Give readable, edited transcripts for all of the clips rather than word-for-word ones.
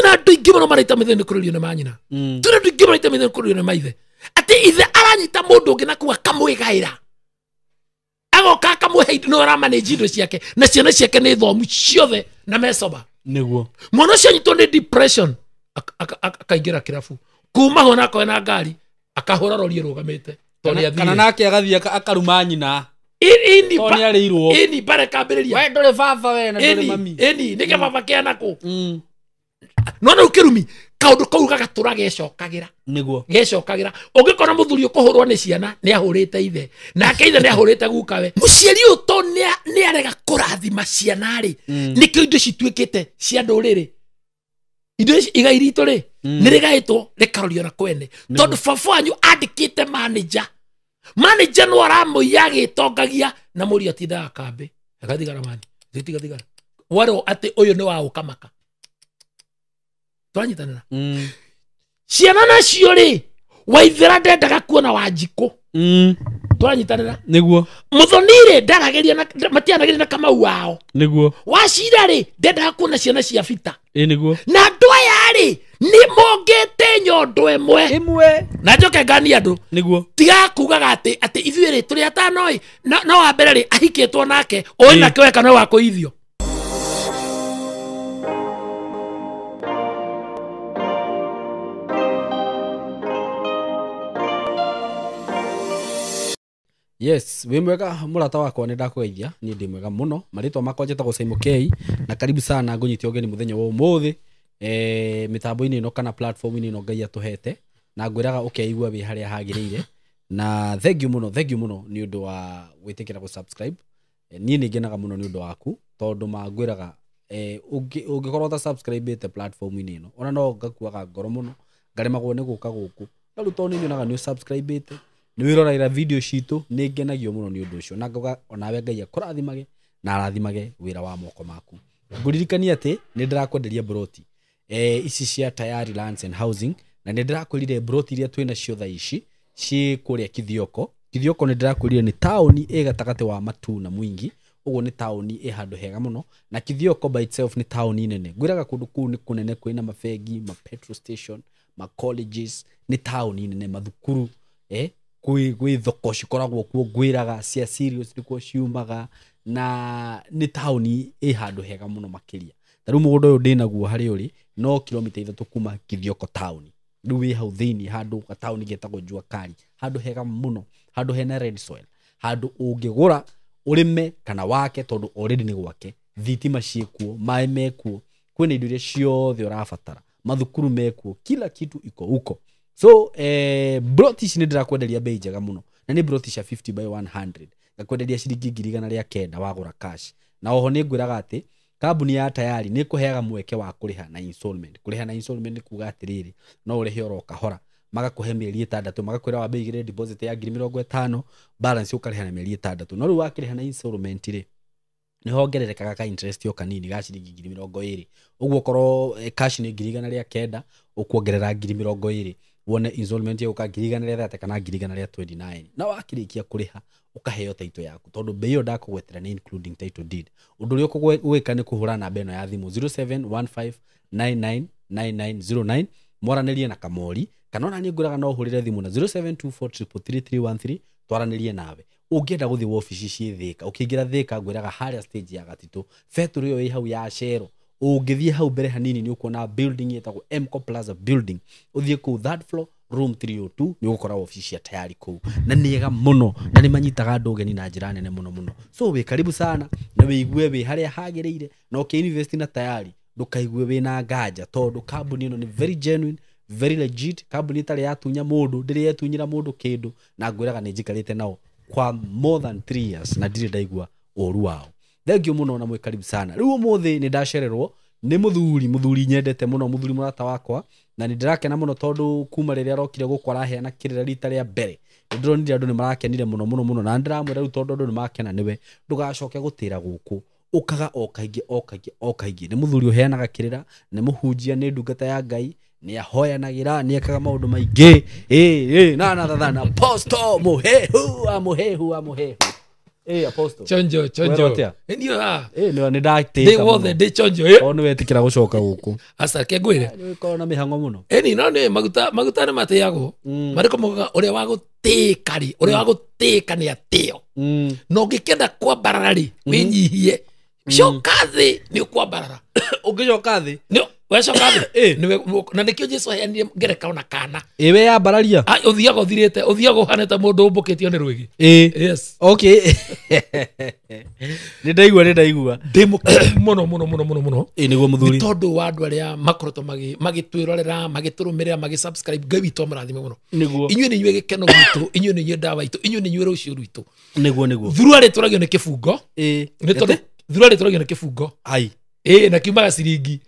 twina andu ingi muno marita mitheni kururio ni manyina twina andu ingi marita mitheni kururio ni maithe ati ithe aranyita mundu ungi na kuwa kamwigaira agoka kamuhe no ramanage indo ciake na ciana ciake ni thomu ciothe na mesoba niguo mwana cio nyitwo ni depression akaingira kirafu kuma ho nako na ngari akahura rori rugamite kana nake agathie akaruma nyina ini bare kambereria we ndore baba we na ndore mami ini nike baba kiana ku nona ukirumi kaundu kau gagatura gecokagira niguo gecokagira ungikora muthuri ukuhurwo ni ciana ni ahurite ithe nake ithe ni ahurite gukawe muciari uto ni arega kurathima ciana ri nikio indo cituikite cia nduriri indo igairi to ri ni rigaitwo rikarorio na kwene tondu baba wanyu andikite manager no aramuia agitongagia na muri atithaga kambe agathigara mani zitigathigara waro ati uyu ni wa ukamaka twanyitanira ciana nacio ri waithira ndendaga kuona Wanjiku twanyitanira niguo muthonire ndarageria na matianageria na Kamau wao niguo wacira ri ndendaga kuona ciana cia bita niguo na andu aya ri ni mongete nyondo imwe na njoke ngani andu niguo tiga kugaga ati ithuĩ ri turi atano i no wa mbere ri ahikĩtwo nake oĩ nake weka no wa kũithio yes we mwega murata wakwa ni ndakugeithia ni ndi mwega muno maritwa makwa njetagwo Simon K na karibu sana ngunyitio ngeni muthenya wa umuthi mitambo-ini ino kana platform-ini ino Ngai atuhete na ngwiraga ukeigua wi haria hagirire na thank you muno ni undu wa gwitikira gu subscribe ni ngenaga muno ni undu waku tondu mangwiraga ungikorwo ta subscribe te platform-ini ino ona no ngakuaga ngoro muno ngaremagwo ni guka guku na ruto ni nyonaga ni subscribe te ni wirora video citu ni ngenagio muno ni undu ucio na ngoga onawe Ngai akurathimage na arathimage wira wa moko maku nguririkania ati ni ndirakwenderia broti ici cia Tayari Lands and Housing na ni ndirakwirire broti iria twina cio tha ici ci kuria Kithioko ni ndirakwirire ni tauni gatagati wa Matu na Mwingi ugo ni tauni handu hega muno na Kithioko by itself ni tauni nene ngwiraga kundu kuu ni kunene kwina mafegi petrol station colleges ni tauni nene mathukuru gwi thoko cikoragwo kuo ngwiraga cia serious nikuo ciumaga na ni tauni handu hega muno makiria taru mugondo uyu ndinaguo hari uri no kilomita 3 kuma Kithioko tauni riu wi hau thiini handu ka tauni getagwo Juakari handu hega muno handu hena red soil handu ungigura urime kana wake tondu already ni gwake thitima ciekuo mai mekuo kwina indo iria ciothe urabatara mathukuru mekuo kila kitu iko huko so broti ni ndirakwenderia bei njega muno na ni broti cia 50 by 100 ngakwenderia ciringi 1,900 wagura cash na oho ni ngwiraga ati kambuni ya Tayari ni kuheaga mweke wa kuriha na installment ni kuga atiriri no urihe oro kahora magakuhe mieri 6 magakwira wa beigire deposit ya 50,000 balance ukariha na mieri 6 no riu wakiriha na installment ri ni hongererekaga ka interest yo kanini ga ciringi 20,000 uguo korwo cash ni 1,900 ukuongerera 20,000 wone installment yo ka 1,900 kana 1,929 na wakirikia kuriha ukaheo title yaku tondu bei yo ndakugwetera ni including title deed undu ri ukugwika ni kuhura namba ino ya thimu 0715999909 moranerie na Kamori kana ona ni nguraga no hurire thimu na 0724333313 twaranirie nawe ungienda guthi office ci Thika ukiingira Thika ngwiraga haria stage ya gatito factory yo hau ya Shero ungithie hau mbere hanini ni ukuona building yetagwo Mco Plaza building uthie ku third floor room 302 ni gukora office ya Tayari ku na niega muno na ni manyitaga andu geni na njira nene muno so we karibu sana na wiigue we haria hagirire na invest na Tayari ndukaigue we na nganja tondu kambuni ino ni very genuine very legit kambuni tare yatunya mundu ndiri yetunyira mundu kindu na ngwiraga ni njikarite nao kwa more than 3 years na ndiri ndaigua oru wao thank you muno na mwe karibu sana riu umuthi ni ndacererwo ni muthuri nyendete muno muthuri murata wakwa na ni ndirakena muno tondu kuma riria rokire gukora heana kirira rita ria mbere ndironire andu ni marakenire muno na ndiramwira riu tondu andu ni makena niwe ndugacoke gutira guku ukaga okaingi ni muthuri uheanaga kirira ni muhunjia ni ndungata ya Ngai ni ahoyanagira ni ekaga maundu maingi na thana posto muhehu Apostle. chonjo Wero chonjo atia? ndio Nĩ ndatĩka ndĩ wothe ndĩ chonjo o nĩ wetikĩra gũcoka gũkũ asa ke ngwire nĩ ũkorwo na mĩhang'o mũno eni no nĩ maguta nĩ matĩagwo marĩko mugaga ũrĩa wa gũtĩka rĩ ũrĩa wa gũtĩka nĩ atĩo no ngĩkenda kwambarara rĩ wĩnyihie coka thĩ nĩ ũkwambarara ũngĩcoka thĩ wecoka thĩ na nĩkĩo Jesũ aheanire ngerekano na kana ĩwe yambararia ũthiaga ũthirĩte ũthiaga ũhanĩte mũndũ ũmbũkĩtio nĩ rwĩgĩ yes okay nĩ ndaigua ndĩ mũkenu mũno nĩguo mũthuri nĩ tondũ wa andũ arĩa makoretwo magĩtwĩrorera magĩtũrũmĩrĩra magĩsubscribe Ngai witũ amũrathime mũno nĩguo inyuĩ nĩ inyuĩ gĩkeno gitũ inyuĩ nĩ inyuĩ ndawa itũ inyuĩ nĩ inyuĩ rũciũ rwitũ nĩguo thurua rĩtũragio nĩ kĩbungo nĩ tondũ thurua rĩtũragio nĩ kĩbungo na kiumaga ciringi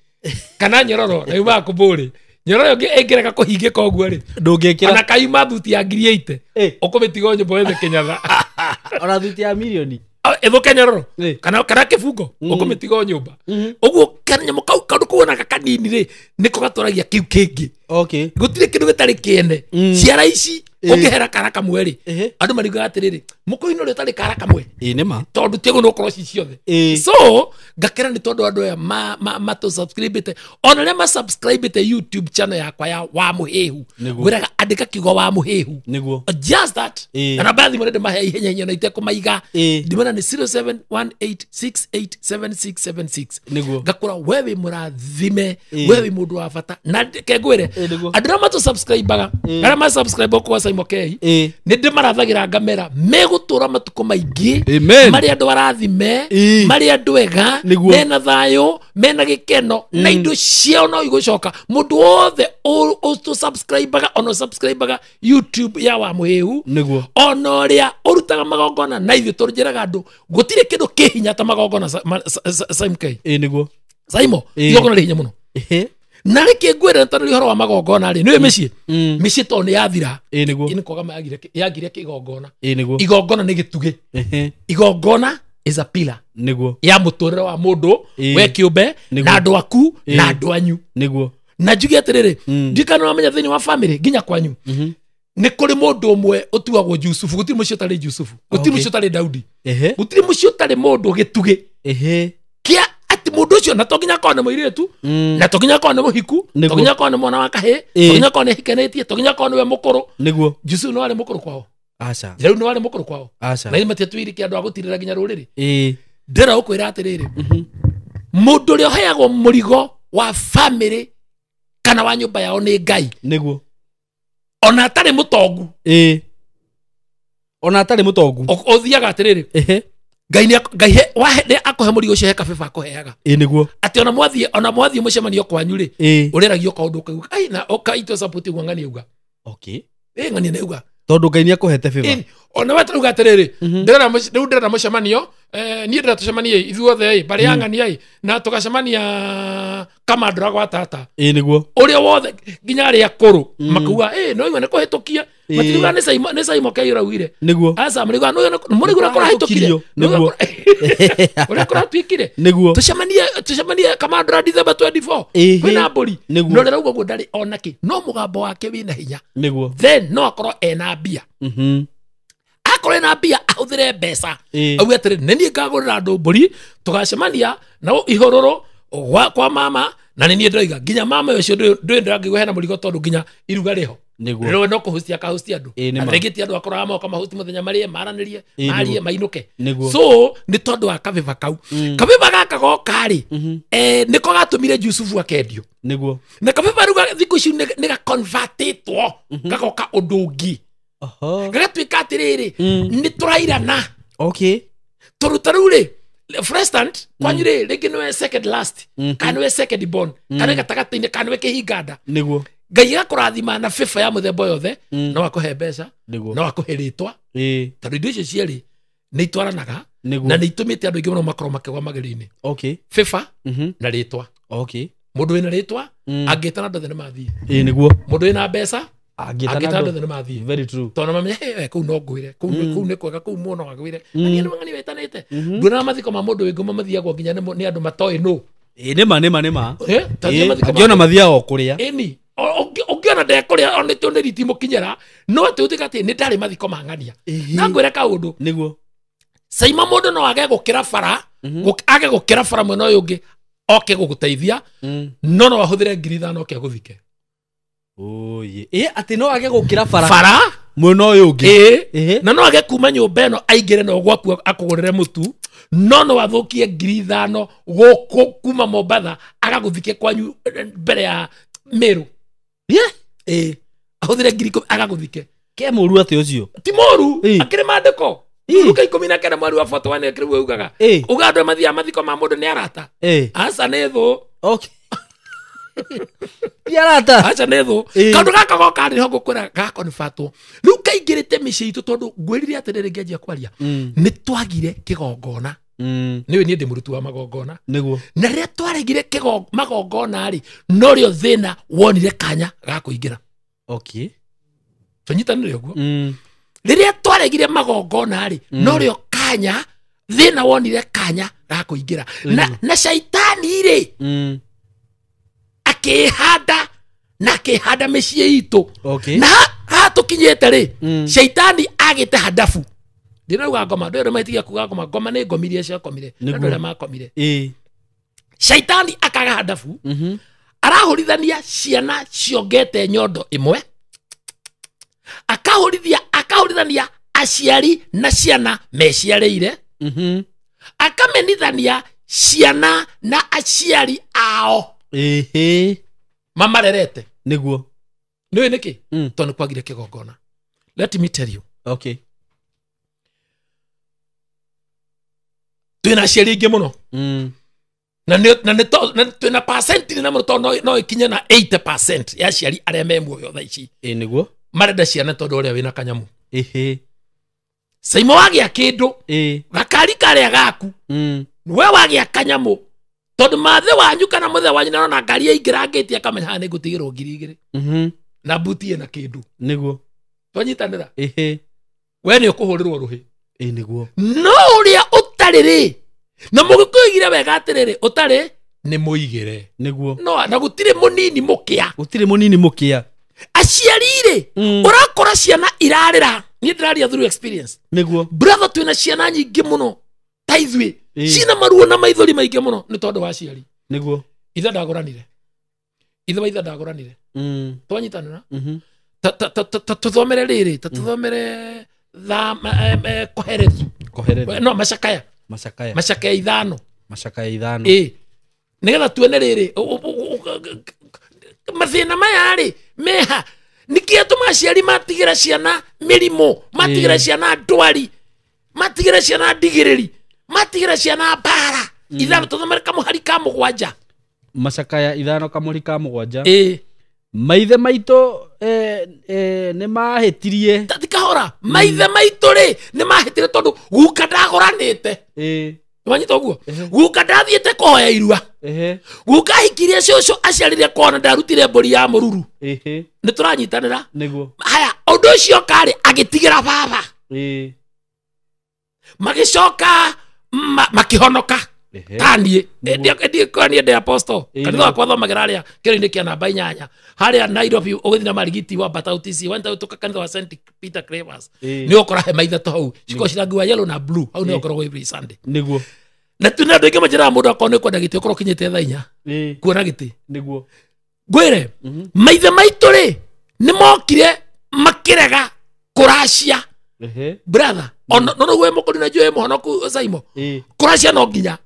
kana nyororo na yumaga kũmbũrĩ nyororo ĩngĩ ĩngĩreka kũhingĩka ũguo rĩ ndũngĩkĩra ona kaima thuti ya 80 ũkũmĩtiga nyũmba yothe Kĩnyatha ona thuti ya milioni ĩthũke nyororo kana kĩbungo ũkũmĩtiga nyũmba ũguo kanyamũ kau kaũndũ kuonaga kanini rĩ nĩko gatũragia kiu kĩngĩ gũtirĩ kĩndũ gĩtarĩ kĩene ciara ici ũngĩhera kara kamwe rĩ andũ mariugaga atĩrĩrĩ mũkũinĩ ũrĩa ũtarĩ kara kamwe nĩma tondũ tiago no ũkorwo ci ciothe so ngakena nĩ tondũ andũ aya matũsubscribĩte ona arĩa masubscribĩte YouTube channel yakwa ya wa mũhĩhu gwĩraga andĩka kiugo wa mũhĩhu just that na namba ya thimũ nĩ ndĩmahe ihenya na itekũmaiga ndimana nĩ 0718667676 ngakũra we wĩ mũrathime we wĩ mũndũ wa bata na kengwĩre andũ arĩa matũsubscribaga arĩa masubscribe kwa Simon K nĩ ndĩmarathagĩra ngamera megũtũra matukũ maingĩ marĩ andũ arathime marĩ andũ ega mena thayũ mena gĩkeno na indo ciao no igũcoka mũndũ wothe ũtũsubscribaga ona ũsubscribaga YouTube ya wa mũhĩhu ona ũrĩa ũrutaga magongona na ithuĩ tũnjĩraga andũ gũtirĩ kĩndũ kĩhinya ta magongona Simon K Simon igongona rĩ hinya mũno na rĩkĩ ngwĩra tondũ nĩ ũhoro wa magongona rĩ nĩwe mĩciĩ tondũ nĩ yathira nĩ kwaga yagire kĩgongona igongona nĩ gĩtugĩ igongona is a pillar ya mũtũrĩre wa mũndũ we kĩũmbe na andũ aku na andũ anyu na njuge atĩrĩrĩ ndikana wamenya thĩinĩ wa family nginya kwanyu nĩ kũrĩ mũndũ ũmwe ũtuagwo Jusufu gũtirĩ mũciĩ ũtarĩ Jusufu gũtirĩ mũciĩ ũtarĩ Daudi gũtirĩ mũciĩ ũtarĩ mũndũ gĩtugĩ kĩa atĩ mũndũ ũcio na tonginya korwo nĩ mũirĩtu na tonginya korwo nĩ mũhiku tonginya korwo nĩ mwana wa kahĩ tonginya korwo nĩ hikanĩtie tonginya korwo nĩwe mũkũrũ Jusufu nĩ warĩ mũkũrũ kwao rĩu nĩ warĩ mũkũrũ kwao na nĩ matiatuire kĩ andũ a gũtirĩra nginya rũrĩrĩ ndĩra ũkwĩra atĩrĩrĩ mũndũ ũrĩa ũheagwo mũrigo wa family kana wa nyũmba yao nĩ Ngai ona atarĩ mũtongu ona atarĩ mũtongu ũthiaga atĩrĩrĩ Ngai nĩ akũhe mũrigo ũcio he kabeba akũheaga nĩguo atĩ ona mwathiĩ mũcemanio kwanyu rĩ ũreragio kaũndũ kau na ũkaitwo support guo ng'ani auga ng'ani nĩ auga tondũ Ngai nĩ akũhete beba ona we tarauga atĩrĩrĩ rĩu ndĩrenda mũcemanio niĩ ndĩrenda tũcemanie ithuothe barĩ ya ng'ani na tũgacemania kamandũra gwa tata nĩguo ũrĩa wothe nginya arĩa akũrũ makuga no iwe nĩ kũhĩtũkia matiriuga nĩ Simon K ũraugire aca mũrigo ũrĩa kũrahĩtũkire ũrĩa kũratuĩkire tũcemanie kamandũra December 24 kwĩna mbũri no rĩrĩa rauga guo ndarĩ ona kĩ no mũgambo wake wĩna hinya then no akorwo ena mbia akorwo ena mbia ahũthĩre mbeca auge atĩrĩ nĩ niĩ ngagũrĩra andũ mbũri tũgacemania na ihũrũrũ kwa mama na nĩ niĩ ndĩroiga nginya mama ũcio ndũĩ ndĩrangĩgwo hena mũrigo tondũ nginya iruga rĩho rĩrwe no kũhustia kahustia andũ rĩngĩtia andũ akorwo amoka mahuti mũthenya marĩe maranĩrie marie mainũke so nĩ tondũ wa kabeba kau kabeba gaka gokarĩ nĩko gatũmire Jusufu akendio na kabeba rĩu thikũ ici nĩ gakonvatĩtwo gagoka ũndũ ũngĩ gagatuĩka atĩrĩrĩ nĩ tũrairana tũruta rĩu rĩ for instance kwanyu rĩ rĩngĩ nĩwe second last kana nĩwe second born kana gatagatĩ-inĩ kana nĩwe kĩhinganda Ngai agakũrathima na beba ya mũthemba yothe no akũhe mbeca no akũhe rĩtwa tondũ indo icio cierĩ nĩ itwaranaga na nĩ itũmĩte andũ aingĩ mũno makorwo makĩgwa magerio-inĩ beba na rĩtwa mũndũ wĩna rĩtwa angĩtana andũ othe nĩ mathiĩ mũndũ wĩna mbeca angĩtana andũ othe nĩ mathiĩ tondũ mamenya kũu no ngwĩre kũu nĩ kwega kũu muono wagwĩre niĩ nĩ mang'ani wetanĩte nduonaga mathiko ma mũndũ wĩngĩ mathiagwo nginya nĩ andũ matoĩ nũ nĩma angĩona mathiaga o kũrĩa ũngĩona ndekũrĩa ona nĩ riti mũkinyĩra no atĩ ũtĩka atĩ nĩ ndarĩ mathiko mang'ania na ngwĩre kaũndũ saima mundu no age gukira bara age gukira bara mwena uyu ungi oke guguteithia no no ahuthire 5,000 oke guthike oye ati no age gukira bara mwena uyu ungi na no age kuma nyumba ino aingire no gwaku akugurire mutu no athukie 5,000 guku kuma Mombatha agaguthike kwanyu mbere ya Meru ahuthire 10,000 agaguthike ke muru ati ucio ti moru akire mandiko Luka 19 mweri wa 41 akire ugaga ugando mathia mathiko ma mundu ni arata asa netho okay yarata acha netho kandu gaka goka ni hongo kwira gako ni fatwo Luka ingirite miciitu tondu ngwirire atirire ngeja kwaria ni twagire kigongona niwe ni ndi murutu wa magongona niguo na ria twaregire magongona ri no rio thina wonire kanya ga kuingira okay tunyitanire uguo riria twaregire magongona ri no rio kanya thina wonire kanya ga kuingira na shaitani ri akihanda micii itu na hatukinyete ri shaitani agite hadafu ndinauga ngoma ndio maitigia kuga ngoma ni ngomirie cia komire ndio makomire shaitani akaga hadafu arahurithania ciana ciongete nyondo imwe akahurithania aciari na ciana meciareire akamenithania ciana na aciari ao mamarerete niguo niwe niki tondu kwagire kigongona. Let me tell you okay twina aciari ingi muno na twina percent ni namuno tondu no ikinye na 80% ya aciari aria me muoyo tha ici niguo marenda ciana tondu uria wina kanyamu saimo wagia kindu gakari karia gaku we wagia kanyamu tondu mathe wanyu kana muthe wanyu na ngari yaingirangĩtie akamenya nĩ ngũtigĩrwo 2,000 na mbuti ĩna kĩndũ niguo twanyitanĩra we nĩ ũkũhũrĩrwo rũhĩ niguo no ũrĩa ũtarĩ rĩ na mũgĩkũigire wega atĩrĩrĩ ũtarĩ nĩ mũigĩre niguo no na gũtirĩ mũnini mũkĩa aciari rĩ ũrakora ciana irarĩra niĩ ndĩraria through experience niguo brother twĩna ciana nyingĩ mũno ta ithuĩ cina maruo na maithori maingĩ mũno nĩ tondũ wa ciari niguo ithe ndagũranire twanyitanĩra tũthomere rĩrĩ tũthomere koherethi no macakaya 5 nĩgetha tuone rĩrĩ mathĩna maya rĩ meha nĩkĩo tũma aciari matigĩra ciana mĩrimũ matigĩra ciana ndwari matigĩra ciana ndigĩrĩri matigĩra ciana mbara 5 tũthomere kamũhari ka 7 macakaya 5 kamũhari ka 7 maithe maitũ nĩ mahĩtirie tikahora maithe maitũ rĩ nĩ mahĩtire tondũ guka ndagũranĩte wanyita ũguo guka ndathiĩte kũhoya irua guka hikirie cũcũ aciarire kona ndarutire mbũri ya mũruru nĩ tũranyitanĩra haya ũndũ ũcio karĩ agĩtigĩra baba magĩcoka makĩhonoka taniĩ ndiĩ ndĩ apostle kanitha wakwa thomagĩra harĩa kĩrĩa-inĩ kĩa namba 8 harĩa Nairobi ũgĩthiĩ na marigiti wa Batauti wenda ũtuka kanitha wa St Peter Cravers nĩ ũkora he maithe to hau ciko cirangi wa yellow na blue hau nĩ ũkoragwo every Sunday niguo na tuna andũ aingĩ manjĩraga mũndũ akorwo nĩ kwenda gĩtĩ ũkorwo kinyĩte thaa 4 kuona gĩtĩ niguo ngwĩre maithe maitũ rĩ nĩ mokire makĩrega kũracia brother ono no gwe mũkũri na njũĩ mũhonoku Saimo kũracia no nginya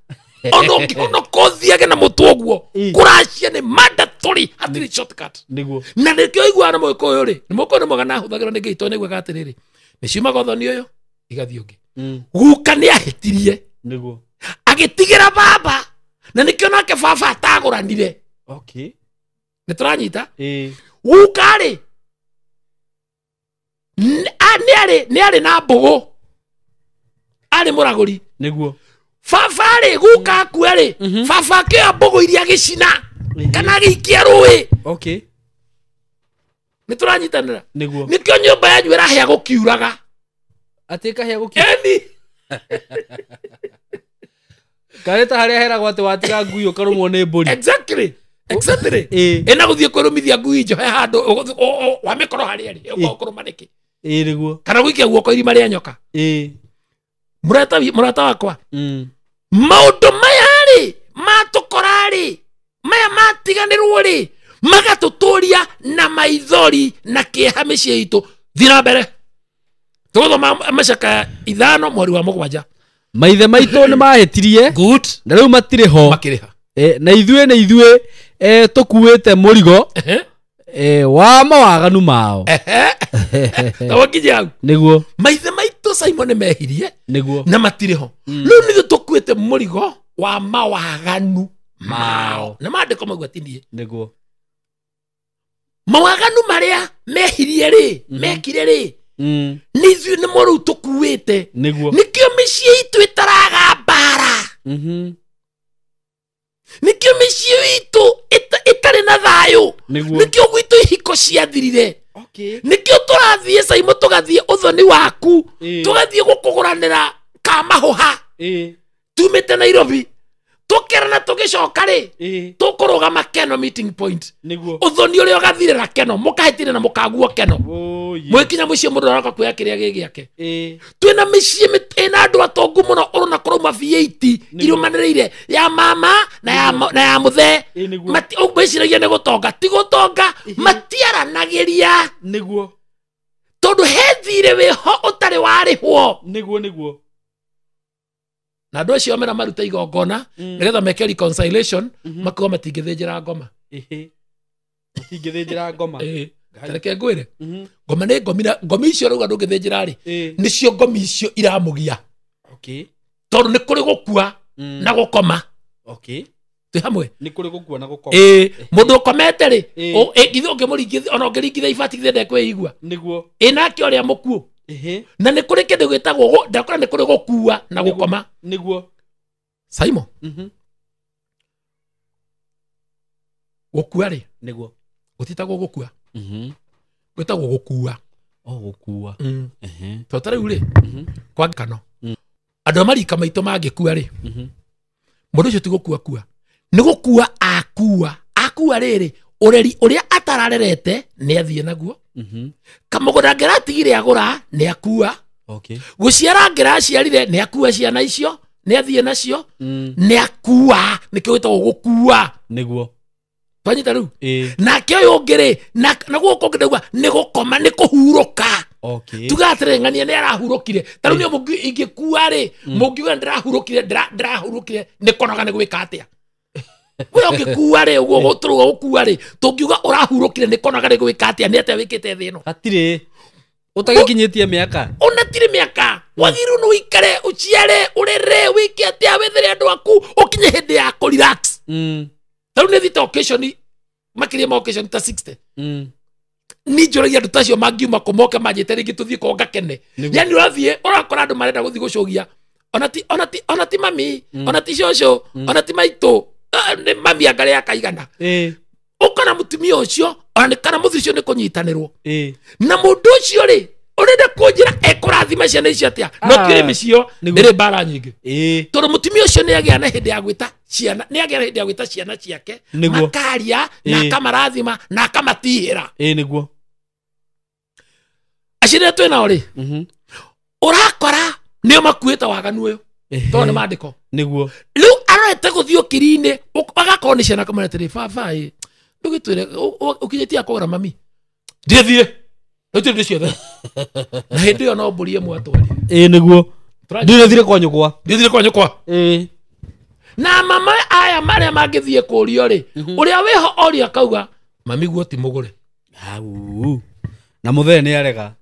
ono kothiage na mũtũ ũguo kũracia nĩ mandatory hatirĩ shortcut niguo na nĩkĩo iguaga na mũgĩkũyũ rĩ nĩ mũkũyũ nĩ mwega hũthagĩrwo nĩ Ngai tondũ nĩguo atĩrĩrĩ nĩ ciumaga ũthoni ũyũ igathiĩ ũngĩ guka nĩ ahĩtirie niguo agĩtigĩra baba na nĩkĩo nake baba atagũranire nĩ tũranyita guka rĩ nĩ arĩ na mbũgũ arĩ mũragũri niguo baba rĩ guka akua rĩ baba akĩoya mbũgũ iria gĩcina kana gĩikia rũĩ nĩ tũranyitanĩra nĩkĩo nyũmba yanyu ĩrahĩa gũkiuraga atĩ kahĩa gũkiuraga karĩ ta harĩa heragwo atĩ watiga ngui ũkarũmwo nĩ mbũri exactly ĩna gũthiĩ kwĩrũmithia ngui njohe handũ wamĩkoro harĩa rĩ ũkũrũma nĩkĩ nĩguo kana gũikia guoko irima rĩa nyoka murata wakwa maundu maya ri matokora ri maya matiganirwo ri magatuturia na maithori na kieha micii itu thira mbere tuguthoma macaka 5 mweri wa 7 maithe maitu ni mahetirie good na riu matire ho makiriha na ithuĩ tukuĩte mũrigo wa mawaganu mao tawakija niguo maithe maitu Simon mehirie niguo na matire ho riu nithu tukuĩte mũrigo wa mawaganu mao na mandĩko magwatinie niguo mawaganu maria mehirie ri mekire ri nithu nĩ mo rĩu tukuĩte niguo nikio mĩciĩ itu itaraga mbara nikio mĩciĩ itu itarĩ na thayũ nikio gwitũ ihiko ciathirire nikio tũrathiĩ Simon tũgathiĩ ũthoni waku tũgathiĩ gũkũgũranĩra kamahũha tumĩte Nairobi tukerana tugicoka ri tukurugama Keno meeting point uthoni uria ugathirira Keno mukahitire na mukaguo Keno mwikinya mucie mundu araka kuya kiria gigiake twina micie ina andu atongu muno uruna kuruma V8 irumaniriire ya mama na ya muthe mati ubiciragia ni gutonga ti gutonga matiaranagiria niguo tondu hethire wiho utari warihwo niguo na andu acio mena maruta igongona nigetha meke reconciliation makuo matingithinjira ngoma matingithinjira ngoma tareke ngwire ngoma ni ngomi icio rauga ndungithinjira ri nicio ngomi icio iramugia tondu ni kuri gukua na gukoma twi hamwe ni kuri gukua na gukoma mundu ukomete ri ithu ungimuringithia ona ungiringithia ibati githende kweigua niguo nake uria mukuo na ni kuri kindu gwitagwo ndakora ni kuri gukua na gukoma niguo Simon gukua ri niguo gutitagwo gukua gwitagwo gukua gukua to tariu ri kwa ngano andu amarika maitu mangikua ri mundu ucio ti gukua ni gukua akua riri ureri uria atararerete ni athie naguo kamugura ngiratigire agura ni akua guciara ngiraciarire ni akua ciana icio ni athie nacio ni akua ni kiwitwo gukua niguo twanyita riu nake uyu ngiri na guko ngidauga ni gukoma ni kuhuruka tugatire ngania ni arahurukire tariu ni mungi ingikua ri mungiuga ndirahurukire ni konoga ni gwika atia we ukikua ri uguo gutruga gukua ri tungiuga urahurukire ni konoga ni gwika atia ni atia wikite thi ino atire utagikinyitie miaka unatire miaka wagiru no ikare uciare urere wiki atia wethere andu aku ukinye hindi ya ku relax tariu ni thita occasion makiria ma occasion ta 60 ni njoragia andu tacio mangiuma kumoke manjite ringi tuthie konga kene yani urathie urakora andu marenda guthie gucogia onati mami onati shosho onati maitu ni mami angare akaigana ukana mutumia ucio ona kana muthi ucio ni kunyitanirwo na mundu ucio ri urenda kunjira ekurathima ciana icio atia no kire micio nire bara nyingi tondu mutumia ucio ni agia na hindi ya gwita ciana ni agia na hindi ya gwita ciana ciake makaria na akamarathima na akamatihira niguo acire twina ori urakora nio makuita waganu uyu tondu ni mandiko niguo riu arete guthio kirine agakorwo ni ciana kamanetire baba ndugitwire ukinyitia kugura mami ndithie ndio ndio ciothe na hindi yo no mburi imwe atwari niguo ndithire kwa nyukwa na mama aya maria mangithie kurio ri uria wiho oria kauga mami guo ti mugure na muthe ni arega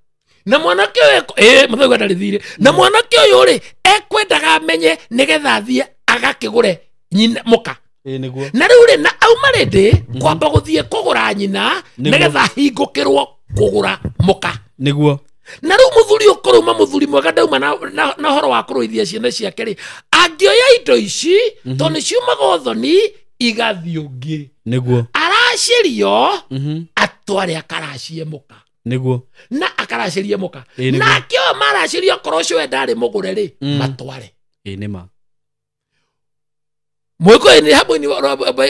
na mwanake uyu muthe gwa ndarithire na mwanake uyu ri ekwendaga amenye nigetha thie agakigure nyina muka niguo na riu ri na auma rindi kwamba guthie kugura nyina nigetha hingukirwo kugura muka niguo na riu muthuri ukuruma muthuri mwega ndauma na horo wa kuruithia ciana ciake ri angioya indo ici to ni ciumaga uthoni igathi ungi niguo aracirio atware akaracie muka niguo na akaracirie muka na kio maracirio korosho we ndari mugure ri matware nima mwiko ni hamwe ni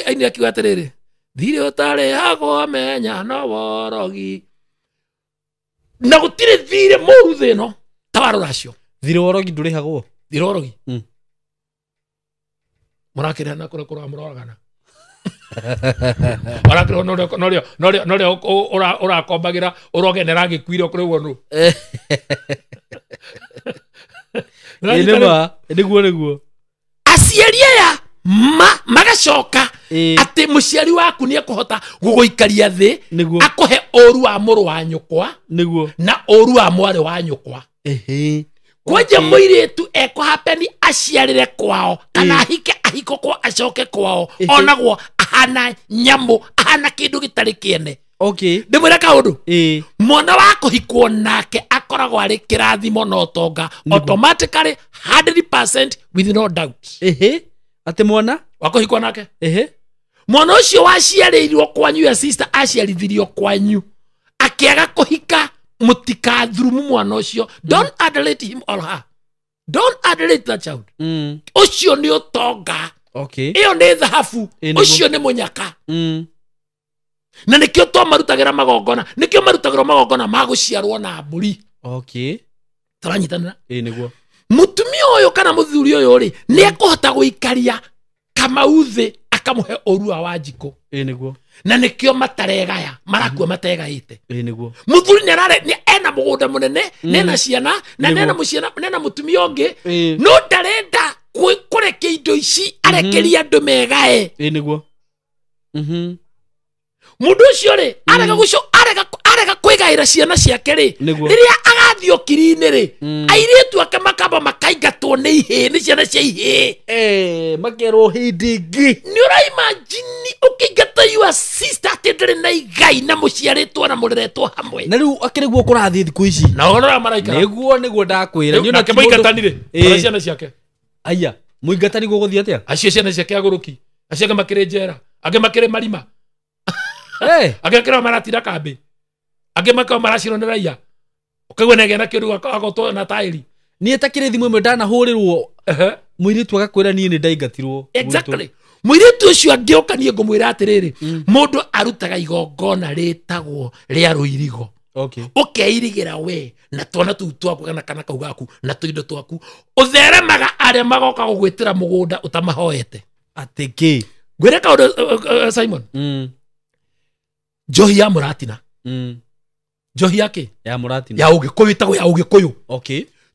aini akiwa atiriri thire utare hago amenya no worogi na gutire thire muru thino tawaro racio thire worogi ndurihagwo Thirorogi. Murakira na kura muroragana. Murakira no ora kombagira urogenera gikwire kuri wonu. Niguo. Aciaria ya magacoka ati muciari waku ni ekuhota guguikaria thi akuhe oru wa muru wa nyukwa na oru wa mwari wa nyukwa kwaje muiritu ekuhapeni aciarire kwao kana ahiko kwa acoke kwao onagwo ahana nyamu ahana kindu gitari kiene ndimwira kaundu mwana wako hikwo nake akoragwo ari kirathimo no tonga automatically 100% with no doubt ati mwana wako hikwo nake mwana ucio waciarirwo kwanyu ya sister aciarithirio kwanyu akiaga kuhika mutikathurumu mwana ucio don't adulate him or her, don't adulate that child ucio ni utonga iyo ni thahabu ucio ni munyaka na nikio to marutagira magongona nikio marutagira magongona maguciarwo na mburi turanyitanira niguo mutumia uyu kana muthuri uyu ri ni ekuhota guikaria Kamauthi akamuhe orua wa Njiko niguo na nikio mataregaya marakua mategaite niguo muthuri ni arare ni ena mugunda munene nena ciana na nena muciana nena mutumia ungi no ndarenda kurekia indo ici arekeria andu megae niguo mundu ucio ri arega kwigaira ciana ciake ri riria agathio kiri-ini ri airitu ake makamba makaingatwo ni ihi ni ciana cia ihi makerwo hindi ingi ni uraimagine ukingata your sister ati ndiri na igai na muciaritwo na mureretwo hamwe na riu akiriguo kurathi thiku ici na onora maraika niguo ndakwira ni ona kemaingatanire ora ciana ciake aya muingatani guguthia atia acio ciana ciake aguruki acio makire njera age makire marima agekira maratira kambi age makao maraciro ni raia ukagwa nege na kiru agotwo na tairi ni etakire thimu imwe ndana hurirwo muiritu agakwira ni ndaingatirwo exactly muiritu ucio angiokanie ngumwira atiriri mundu arutaga igongona ritagwo ria ruirigo ukeirigira we na twana tu twaku kana kaugaku na tuindo twaku utheremaga aria magoka gugwitira mugunda utamahoete atiki gwire kaundu Simon njohi ya muratina njohi yake ya muratina ya ugikuyu tago ya ugikuyu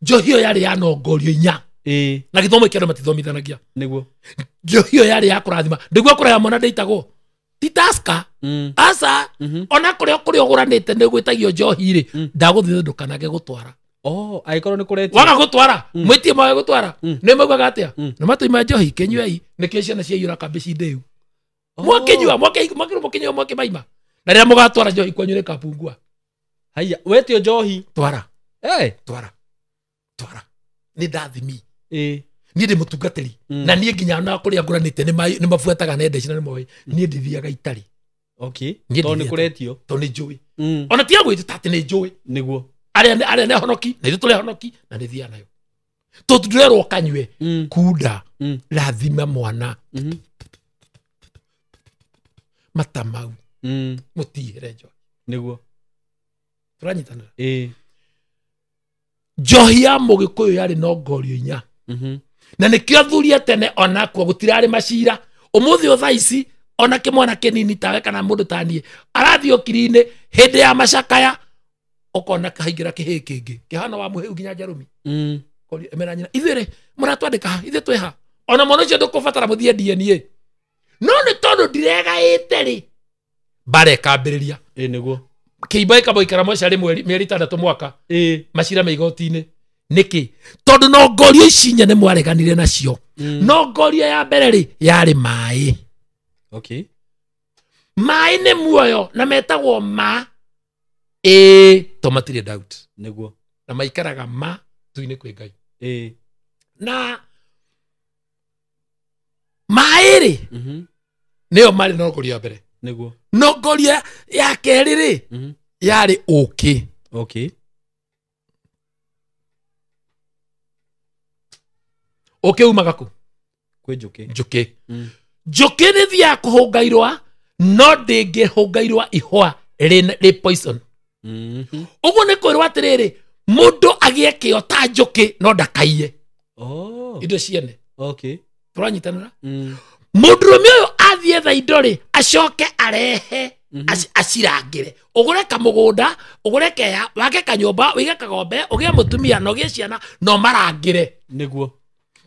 njohi yo yari ya nongorio inya na githomo kiano matithomithanagia niguo njohi yo yari ya kurathima ndigwa kuraya mwana ndeitagwo titaska asa ona kuri oguranite ni gwitagio njohi ri ndaguthindukanage gutwara aikorwo ni kureti waga gutwara mwitie mawe gutwara ni maugaga atia ni matuima njohi kenyuei nikio ciana ciaiyura kambici ndeu mwakinyua mwakimaima na rĩrĩa mũgatwara njohi kwanyu nĩ kapungua haya wetio njohi twara twara nĩ ndathimi niĩ ndĩ mũtungatĩri na niĩ nginya na kũrĩa ngũranĩte nĩ mabuataga nenda ici na nĩ moĩ niĩ ndithiaga itarĩ tondũ nĩ kũretio tondũ nĩ njũĩ ona tiga gwĩtĩta atĩ nĩ njũĩ nĩguo arĩa nĩ honoki na ithuĩ tũrĩ honoki na nĩ thiaga nayo tondũ ndĩrerwo kanyue kunda rathima mwana matamau mutihere njohi niguo turanyitanira njohi ya mugikuyu yari no ngorio inya na nikio thuria tene ona kwa gutirari macira umuthi utha ici ona kimwana kinini tawe kana mundu tanie arathi okiri-ini hindi ya macakaya ukona kahingira kihi kingi kihana wa muhiu nginya njarumi kori emera nyina ithire muratwandika ithe tweha ona mwana ucio ndukubatara muthie DNA no ni tondu ndiregaite ri bare kambiriria niguo kiibai kaboikara mwacari mieri 6 mwaka macira me igoti-ini niki tondu no ngorio ici nya ni mwareganire nacio no ngorio ya mbere ri yari mai mai ni muoyo na metagwo ma tomatire doubt niguo na maikaraga ma tuine kwi Ngai na mai ri niyo mari no ngorio ya mbere niguo no ngorio ya keri ri yari uki uki umaga ku kwi njuki njuki ni thia kuhungairwa no ndingihungairwa ihwa ri poison uguo ni kwirwa atiriri mundu agie kio ta njuki no ndakaiye indo ciene okay turanyitanira mundurume uyu athietha indo ri acoke arehe acirangire ugure kamugunda ugure keya wake kanyumba wige kagombe ugie mutumia no gie ciana no marangire niguo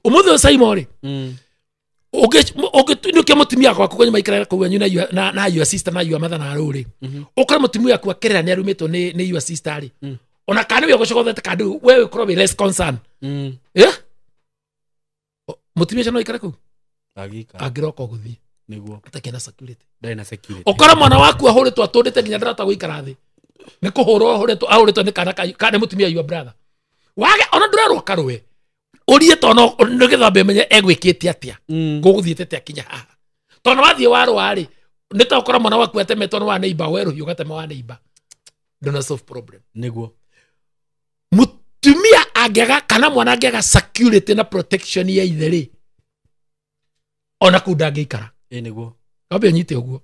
umuthe Simon ri uge mutumia kwa kwenye maikara kwa nyu na your sister na your mother na ruri ukore mutumia kwa kerera ni arumitwo ni your sister ri ona kana we gucogothete kandu wewe koro be less concern mutumia cano ikara ku agiroko guthii niguo atakena security ndai na security okora mwana waku ahuritwo atundite nginya ndarata guikara thi ni kuhurwo ahuritwo ni kana mutumia your brother wage ona ndurarwo karwe urie tono nigetha menye egwikite atia guguthiete te akinya haha tono wathie warwa ri ni ta okora mwana waku atemetwo wa neighbor weru hiyo gatema wa neighbor don't solve problem niguo mutumia angega kana mwana angega security na protection ya itheri ona kundangeikara niguo kabe nyite uguo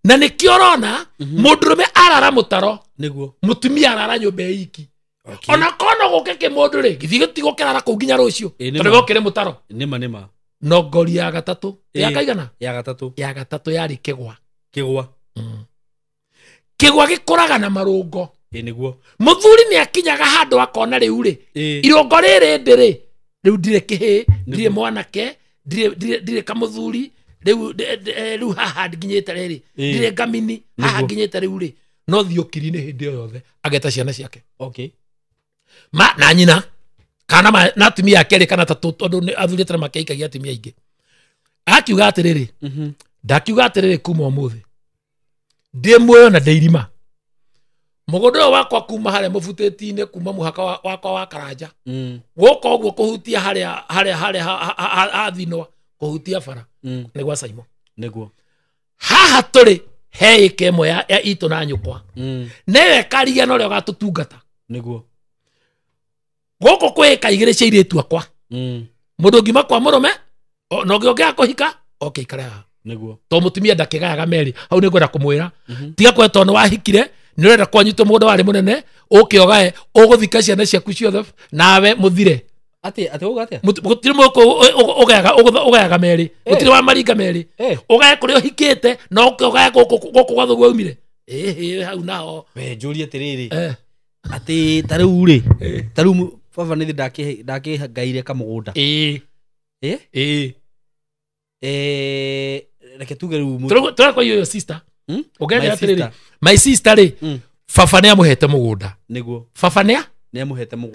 na nikiorona mundurume arara mutaro niguo mutumia arara nyumba iki ona kono gukeke mundu ri githige tigo kirara ku nginya rucio tondu gokire mutaro nima no ngori ya gatatu ya kaigana ya gatatu yari kigwa gikuraga na marungo niguo muthuri ni akinyaga handu akona riu ri irongo riri ndiri riu ndire kihi ndire mwanake ndire kamuthuri riu haha nginyite riri ndire ngamini haha nginyite riu ri no thiukiri-ini hindi yothe ageta ciana ciake na nyina kana na atumia akeri kana tatu tondu athurite na makeikagia atumia ingi akiuga atiriri ndakiuga atiriri kuma umuthi ndi muoyo na ndeirima mugondo wakwa kuma haria mufuteti-ini kuma muhaka wakwa wa Karanja guko guo kuhutia haria athinwa kuhutia bara ni gwa Simon niguo haha turi he ikemwe ya itu na nyukwa newe karigia no rio gatutungata niguo goko kweka igire cia iritu akwa mundu ngima kwa murume no gionge kuhika okay kara niguo to mutumia ndakigayaga meri hau ni ngwenda kumwira tiga kwe tono wahikire ni urenda kwanyitwo mundu wari munene ukiogae uguthika ciana ciaku ciothe nawe muthire ati uga atia mutire moko ugayaga meri mutire wa maringa meri ugae kuri uhikite no ukiogae goko gwathu gwaumire hau nao we njuri atiriri ati tariu ri tariu baba ni ndakihangaire kamugunda reke tuge riu tura kwa your sister ugenda atiriri my sister ri baba ni amuhete mugunda niguo baba ni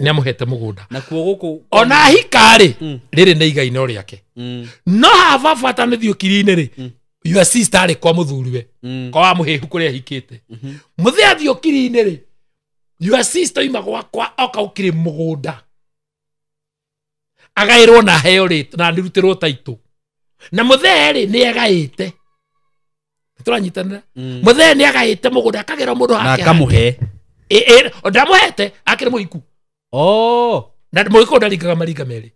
amuhete mugunda na kuo guku ona hikari riri ni igai no riake no ha baba tani thiukiri-ini ri your sister ri kwa muthuriwe kwa wa muhihu kuria hikite muthia thiukiri-ini ri your sister ima gwakwa oka ukiri mugunda agairwo na heo ri na ndirutirwo taitu na mutheri ni agaite turanyitanira mutheri ni agaite mugunda akagera mundu hake na akamuhe ndamuhete akire muhiku na muhiku ndaringaga maringa meri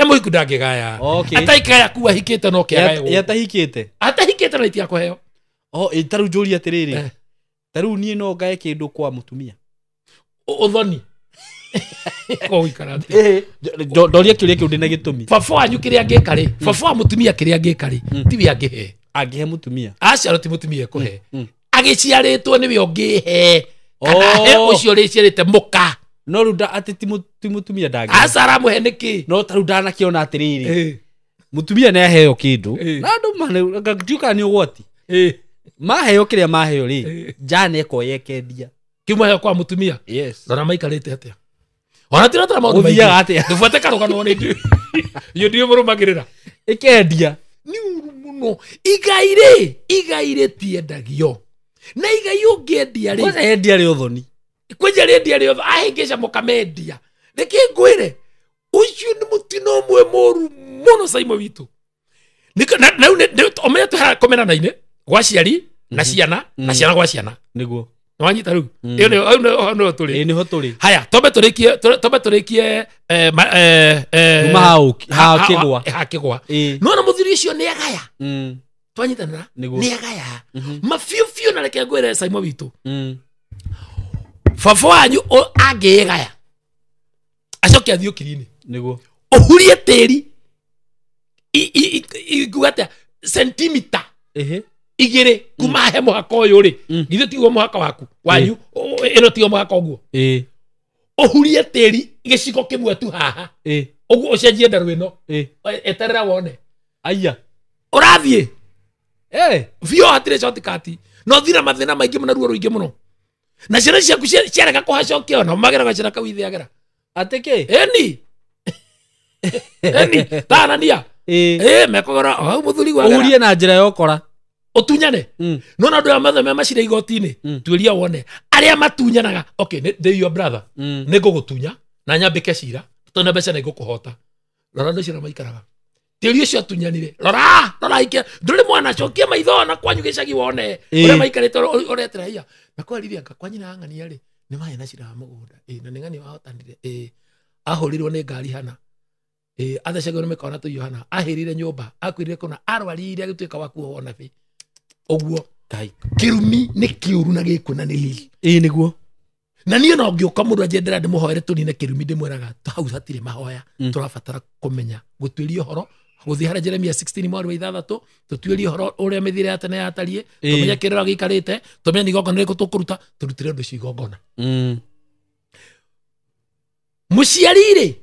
muhiku ndangigaya okay ataikaya kuwa hikite no kiagayo yatahikite na itia kuheo taru njuri atiriri taru nie no ngae kindu kwa mutumia uthoni ko ikarati ndoria kiuria kiu ndina gitumi baba wanyu kiria ngikari baba wa mutumia kiria ngikari tiwe angihe mutumia aciaro ti mutumia kuhe agiciaritwo niwe ongihe he ucio riciarite muka no ruda ati ti mutumia ndangi acara muhe niki no taru ndanakiona atiriri mutumia ni aheo kindu na andu mane ngatiuka ni ugwati maheo kiria maheo ri jane ko yekendia kiuma he kwa mutumia yes na maikarite atia ona tira tara maundu maigi atia dufuate karugano ni yo ndio murumagirira ikendia ni muno igaire tiendagio na igai ungiendia ri kwanza endia ri uthoni kwenja ri endia ri utho ahingica mukamendia niki ngwire ucio ni mutino mwe moru muno Simon witu na omenya tuhara komena naine gwa ciari na ciana na ciana gwa ciana niguo nwanyita riu iyo no turi ni ho turi haya tobe turikie kigwa no na muthiri ucio ni agaya twanyitanira ni agaya mafiu na reke ngwire Simon witu baba wanyu angigaya acoke athiukiri-ini niguo uhurie tiri iguata centimeter igire kuma he muhaka uyu ri githe ti muhaka waku wanyu ino ti muhaka uguo uhurie tiri gicigo kimwe tu haha uguo ucenjie ndaru ino eterera wone aya urathie vio hatire shortcut no thira mathina maingi muno ruo ruingi muno na ciana ciaku ciarega kuhacokia ona magera gacira kau ithiagera ateke eni tanania mekogora au muthuri gwagera uhurie na njira yokora utunyane nona ndu ya matheme macira igoti-ini tuiria wone aria matunyanaga okay they your brother nego gutunya na nyambike cira tona mbeca nego kuhota rora ndo cira maikaraga tiri ucio atunyanire rora ike nduri mwana cokia maitho na kwanyu gicagi wone uria maikarite uretera iya na kwarithia kwanyina ang'ania ri ni mahe na cira mugunda na ni ng'ani wahotanire ahurirwo ni ngari hana athecagwo ni mikona tu Yohana ahirire nyumba akwirire kuna arwarire agituika wakuo wona bi oguo kirumi ni kiuru na gikuna ni lili niguo na niĩ no ngĩũka mũndũ anjendera ndĩmũhoere tũnine kĩrumi ndĩmwĩraga hau hatirĩ mahoya tũrabatara kũmenya gũtuĩria ũhoro gũthiĩ harĩa Jeremia 16 mweri wa 6 tũtuĩrie ũhoro ũrĩa mĩthiĩre ya tene yatariĩ tũmenye kĩrĩa gĩikarĩte tũmenye nĩ igongona rĩrĩkũ tũkũruta tũrutĩre ũndũ ũcio igongona mũciari-rĩ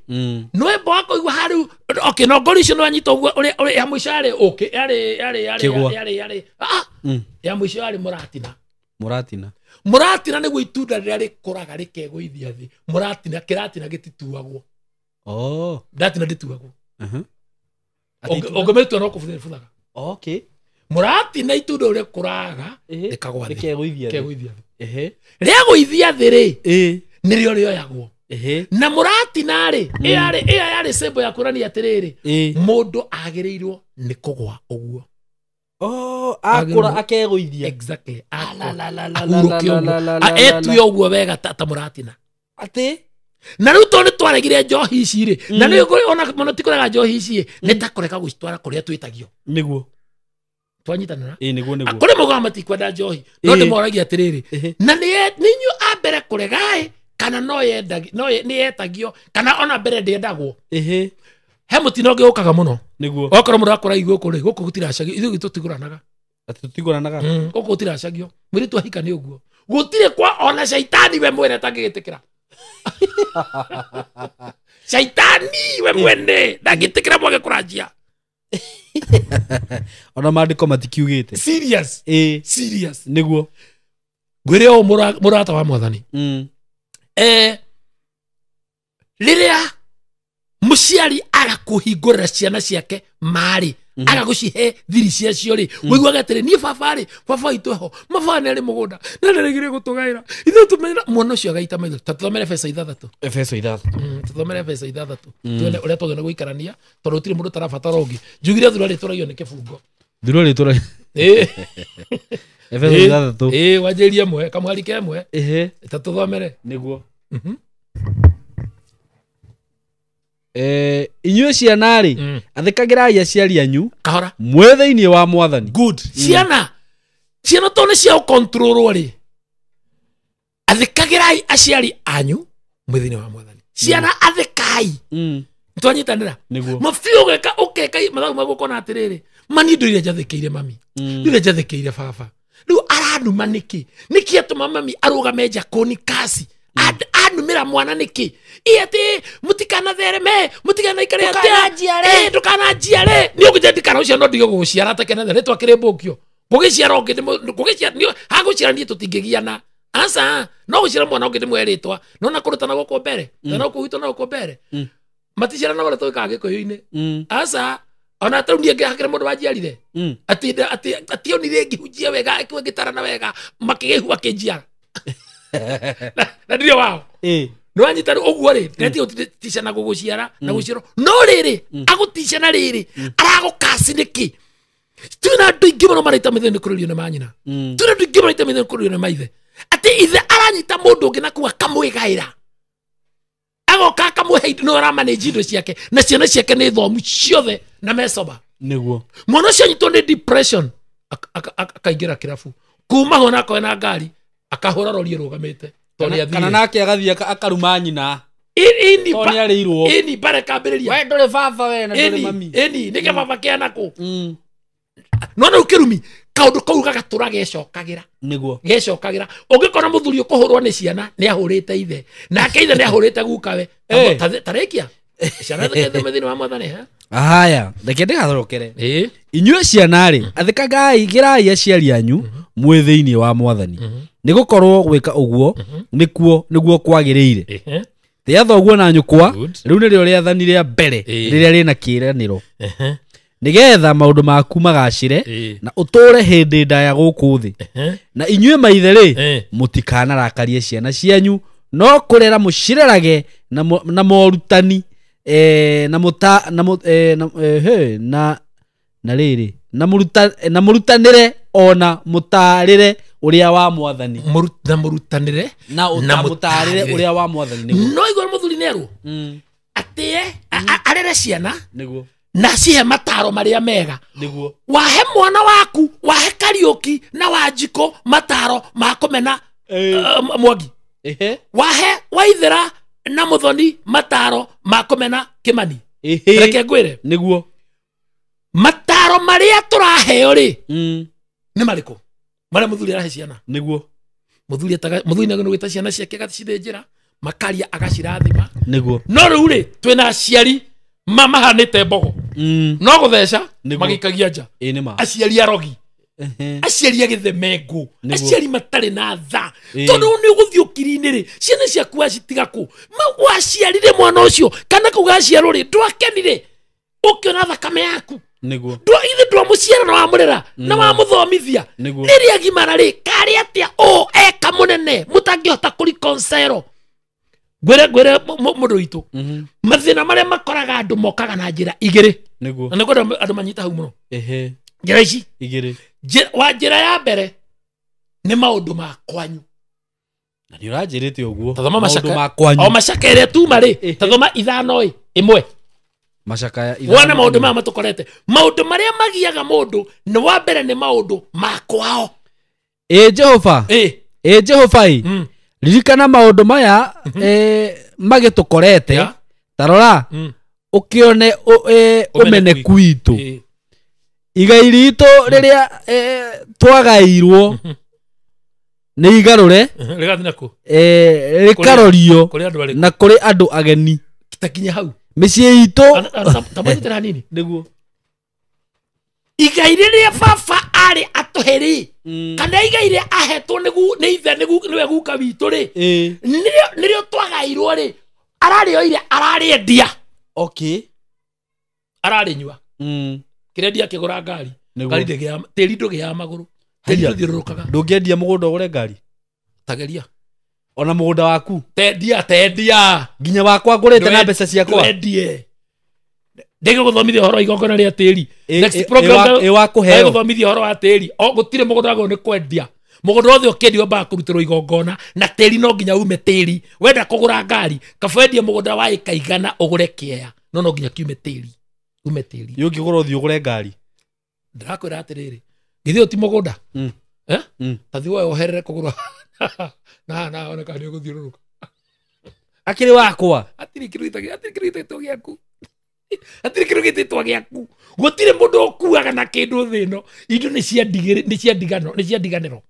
nĩ wemba wa kũigua harĩ okay no ngori icio nĩ wanyita ũguo ũrĩa ya mũico yarĩ okay yarĩ ya mũico yarĩ mũratina nĩguo itunda rĩrĩa rĩkũraga rĩkegũithia thĩ kĩratina gĩtituagwo ndatina ndĩtuagwo ũngĩmĩtua no kũbuthaga mũratina itunda ũrĩa kũraga rĩkagwa thĩ rĩkegũithia thĩ rĩagũithia thĩ-rĩ nĩrĩo rĩoyagwo na mũratina-rĩ ĩyo yarĩ sembo ya kuonania atĩrĩrĩ mũndũ agĩrĩirwo nĩ kũgwa ũguo akũra akegũithia exactly etue ũguo wega ta mũratina atĩ na rĩu to nĩ twaregire njohi ici-rĩ na nĩ ona mũno ti kũrega njohi ici nĩ ta kũreka gũcitwara kũrĩa twĩtagio nĩguo twanyitanĩra kũrĩ mũgoma matikwenda njohi no ndĩmoragia atĩrĩrĩ na nĩ inyuĩ a mbere kũrega-ĩ kana nĩ yetagio kana ona mbere ndĩendagwo he mũtino ũngĩ ũkaga mũno okorwo mũrakora igũkũ-rĩ gũkũ gũtiracagio ithuĩ tũtigũranaga gũkũ gũtiracagio mwĩrĩ twahika nĩ ũguo gũtirĩ kwa ona caitani we mwene tangĩgĩtĩkĩra caitani we mwene ndangĩtĩkĩra mwage kũranjia ona maandĩko matikiugĩte serious nĩguo ngwĩre ũũ mũrata wa Mwathani rĩrĩa mũciari agakũhingũrĩra ciana ciake marĩ agagũcihe thiri ciacio-rĩ wĩiguaga atĩrĩ niĩ baba witũ ho mababa nĩ arĩ mũgũnda na nĩarĩgire gũtũgaĩra ithuĩ tũmena mwana ũcio agaita maitho ta tũthomere Efeso 6 tũthomere Efeso 6 tuone ũrĩa twagĩrĩirwo nĩ gũikarania tondũ gũtirĩ mũndũ ũtarabatara ũngĩ njugire thura rĩtũragio nĩ kĩbungo Efeso 6 wanjĩrie mwe kamwari kemwe ta tũthomere nĩguo inyuĩ ciana-rĩ athĩkagĩrai aciari anyu mwĩ thĩinĩ wa Mwathani good ciana to nĩ cia gũkontrolwo-rĩ athĩkagĩrai aciari anyu mwĩ thĩinĩ wa Mwathani ciana athĩkai nĩtwanyitanĩra mabiũ ũkeka mathagu magũkona atĩrĩrĩ mani indo iria njathĩkĩire mami iria njathĩkĩire baba rĩu aranuma nĩkĩ atũma mami arũgame nja kũnikasi anumĩra mwana nĩkĩ ĩatĩ mũtikanathereme mũtikanaikare atĩa ndũkananjiare nĩ ũgĩte ndikana ũcio no ndige gũgũciara tekenethe nĩtwakĩrĩ mbũkio gũgĩciara ũngĩ hagũciaranie tũtingĩgiana asa no gũciara mwana ũngĩ ndĩmwerĩtwa no na kũrutana gũkũ mbere na gũkũ na gũkũ mbere maticiarana ũrĩa tũgĩkaga gĩkũyũ-inĩ asa ona tarũ niĩ ngĩhakĩra mũndũ wanjiarire atĩ onire ngĩhunjia wega ngĩtarana wega makĩgĩhu akĩnjiara na ndio wao no anyita ũguo-rĩ nĩtĩ ticana gũgũciara na gũciarwo no rĩrĩ agũticana rĩrĩ aragũkasi nĩkĩ twĩna andũ aingĩ mũno maraita maitho nĩ kũrĩrio nĩ manyina twĩna andũ aingĩ maraita maitho nĩ kũrĩrio nĩ maithe atĩ ithe aranyita mũndũ ũngĩ na kuo akamwĩgaĩra agoka akamũhe no aramanĩnji indo ciake na ciana ciake nĩ thomu ciothe na mecoba nĩguo mwana ũcio anyitwo nĩ depression akaingĩra kĩrabu kuma ho nakoe na ngari akahũra rori rũgamĩte kana nake agathiĩ akaruma nyina Tony alirwo. Ini bare kambereria. We ndore baba we na ndore mami. Ini nike baba kia nako. Nona ukirumi kaundu kau gagatura gecokagira. Niguo. Gecokagira. Ungikora muthuri ukuhurwo ni ciana ni ahurite ithe. Nake ithe ni ahurite gukawe. Tarekia. Ciana thikete methini wa mwathani ha. Haya, reke ndigathorokere. Inyue ciana ri, athikagai girai aciari anyu mwe thiini wa mwathani. Nigukorwo gwika uguo niguo kwagiriire. Tia thoguo na nyukwa, riu ni rio riathani ria mbere riria rina kiraniro. Nigetha maundu maku magacire na uture hindi ndaya guku thi. Na inyue maithe ri, mutikana rakarie ciana cianyu, no kurera mucirerage na morutani na murutanire ona mutarire uria wa mwathani. Murutanire na mutarire uria wa mwathani. No igor muthuri nerwo atie arere ciana niguo na cihe mataro maria mega niguo wahe mwana waku wahe Kariuki na Wanjiko mataro ma kumena Mwangi wahe Waithera na Muthoni mataro ma kumena Kimani. Reke ngwire niguo mataro maria turaheo ri ni mariko maria muthuri arahe ciana niguo muthuri nagano gwita ciana ciake gacithĩnjĩra makaria agacirathima niguo no riu ri twina aciari mamahanite mbogo no gutheca magikagia nja aciari arogi aciari agĩthemengu aciari matari na tha tondu ni uguthii ukiri-ini ri ciana ciaku acitiga ku waciarire mwana ucio kana kugaciarwo ri ndwakenire ukiona thakame yaku niguo ithe ndwamuciara na wamurera na wamuthomithia riria gimara ri kari atia eka munene mutangihota kuri konsero gwere mundu witu mathina maria makoraga andu mokaga na njira igiri niguo na niguo andu manyita hau muno njira ici igiri njira ya mbere ni maundu ma kwanyu na ni uranjirite uguo tathoma macaka ire tu mari tathoma ithano imwe macaka ya wana maundu ma matukorete maundu maria magiaga mundu ni wa mbere ni maundu ma kwao Jehova ririkana maundu maya magitukorete tarora ukione umeneku witu igai ritu riria twagairwo ni igarure rikarorio na kuri andu ageni kitakinya hau micii itu tamanyitira nini niguo igai riria baba ari atuheri kana igai riria ahetwo ni ithe niwe guka witu ri nirio twagairwo ri ararioire arariendia ararinyua kirendia kigura ngari ngari ndegia tiri ndugia maguru tiri nduthiururukaga ndungiendia mugunda ugure ngari tageria ona mugunda waku tendia nginya wakwa ngurite na mbeca ciakwa wendie ndege guthomithia horo igongona ria tiri next program wakuheo guthomithia horo wa tiri gutire mugunda wago ni kwendia mugunda wothe ukendio ba kurutirwo igongona na tiri no nginya ume tiri wenda kugura ngari kabwendia mugunda wa ikaigana ugure kiea no nginya kiume tiri ume tiri yungigura uthio ugure ngari ndirakwira atiriri githio ti mugunda tathi woe oherere kugura na ona kana guthiururuka akiri wakwa atiri kiruita giaku atiri kiruita giaku gutire mundu okuaga na kindu thino indo ni cia ndiganiro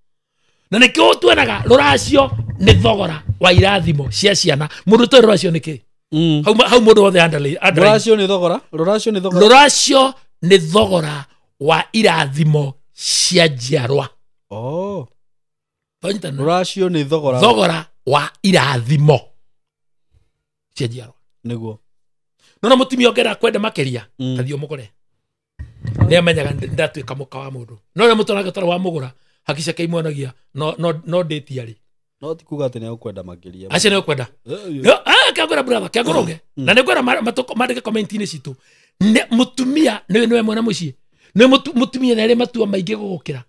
na nikio twenaga ruracio ni thogora wa irathimo cia ciana mundu to ruracio niki hau mundu wothe andale ruracio ni thogora wa irathimo cia njiarwa ruracio ni thogora wa irathimo cia njiarwa niguo nona mutumia ongera kwenda makeria tathio mugure ni amenyaga ndatuika muka wa mundu no ria mutonaga tara wa mugura hakisha kai mwanagia no date yari no tikuga ati ni ukwenda makeria acha ni ukwenda kagura brother kaguroge na ni kwera mandike comment-ini citu mutumia niwe mwana mucie ni mutumia na ri matua maingi gugukira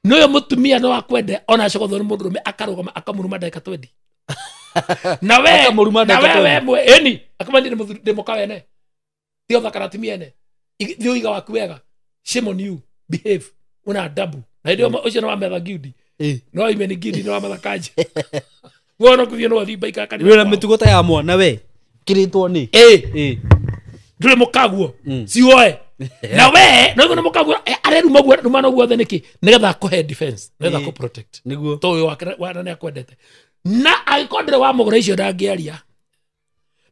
no mutumia no akwende ona acogothwo ni mundu rume akarugama akamuruma ndagika 20 na we eni akamani ndi mukawene tio thakara timiene thio iga waku wega shame on you behave una adabu na ndio ucio no ametha gudi no imeni gudi no ametha kanje wono kuthio no thimba ikaka ni wena mitugo ta ya mwana we kiritwo ni ndure mukaguo sioe na we no ngono mukaguo areruma guo rumano guothe niki nigetha kuhe defense nigetha ku protect niguo to wa ne akwendete na aikondere wa mugura icio ndangiaria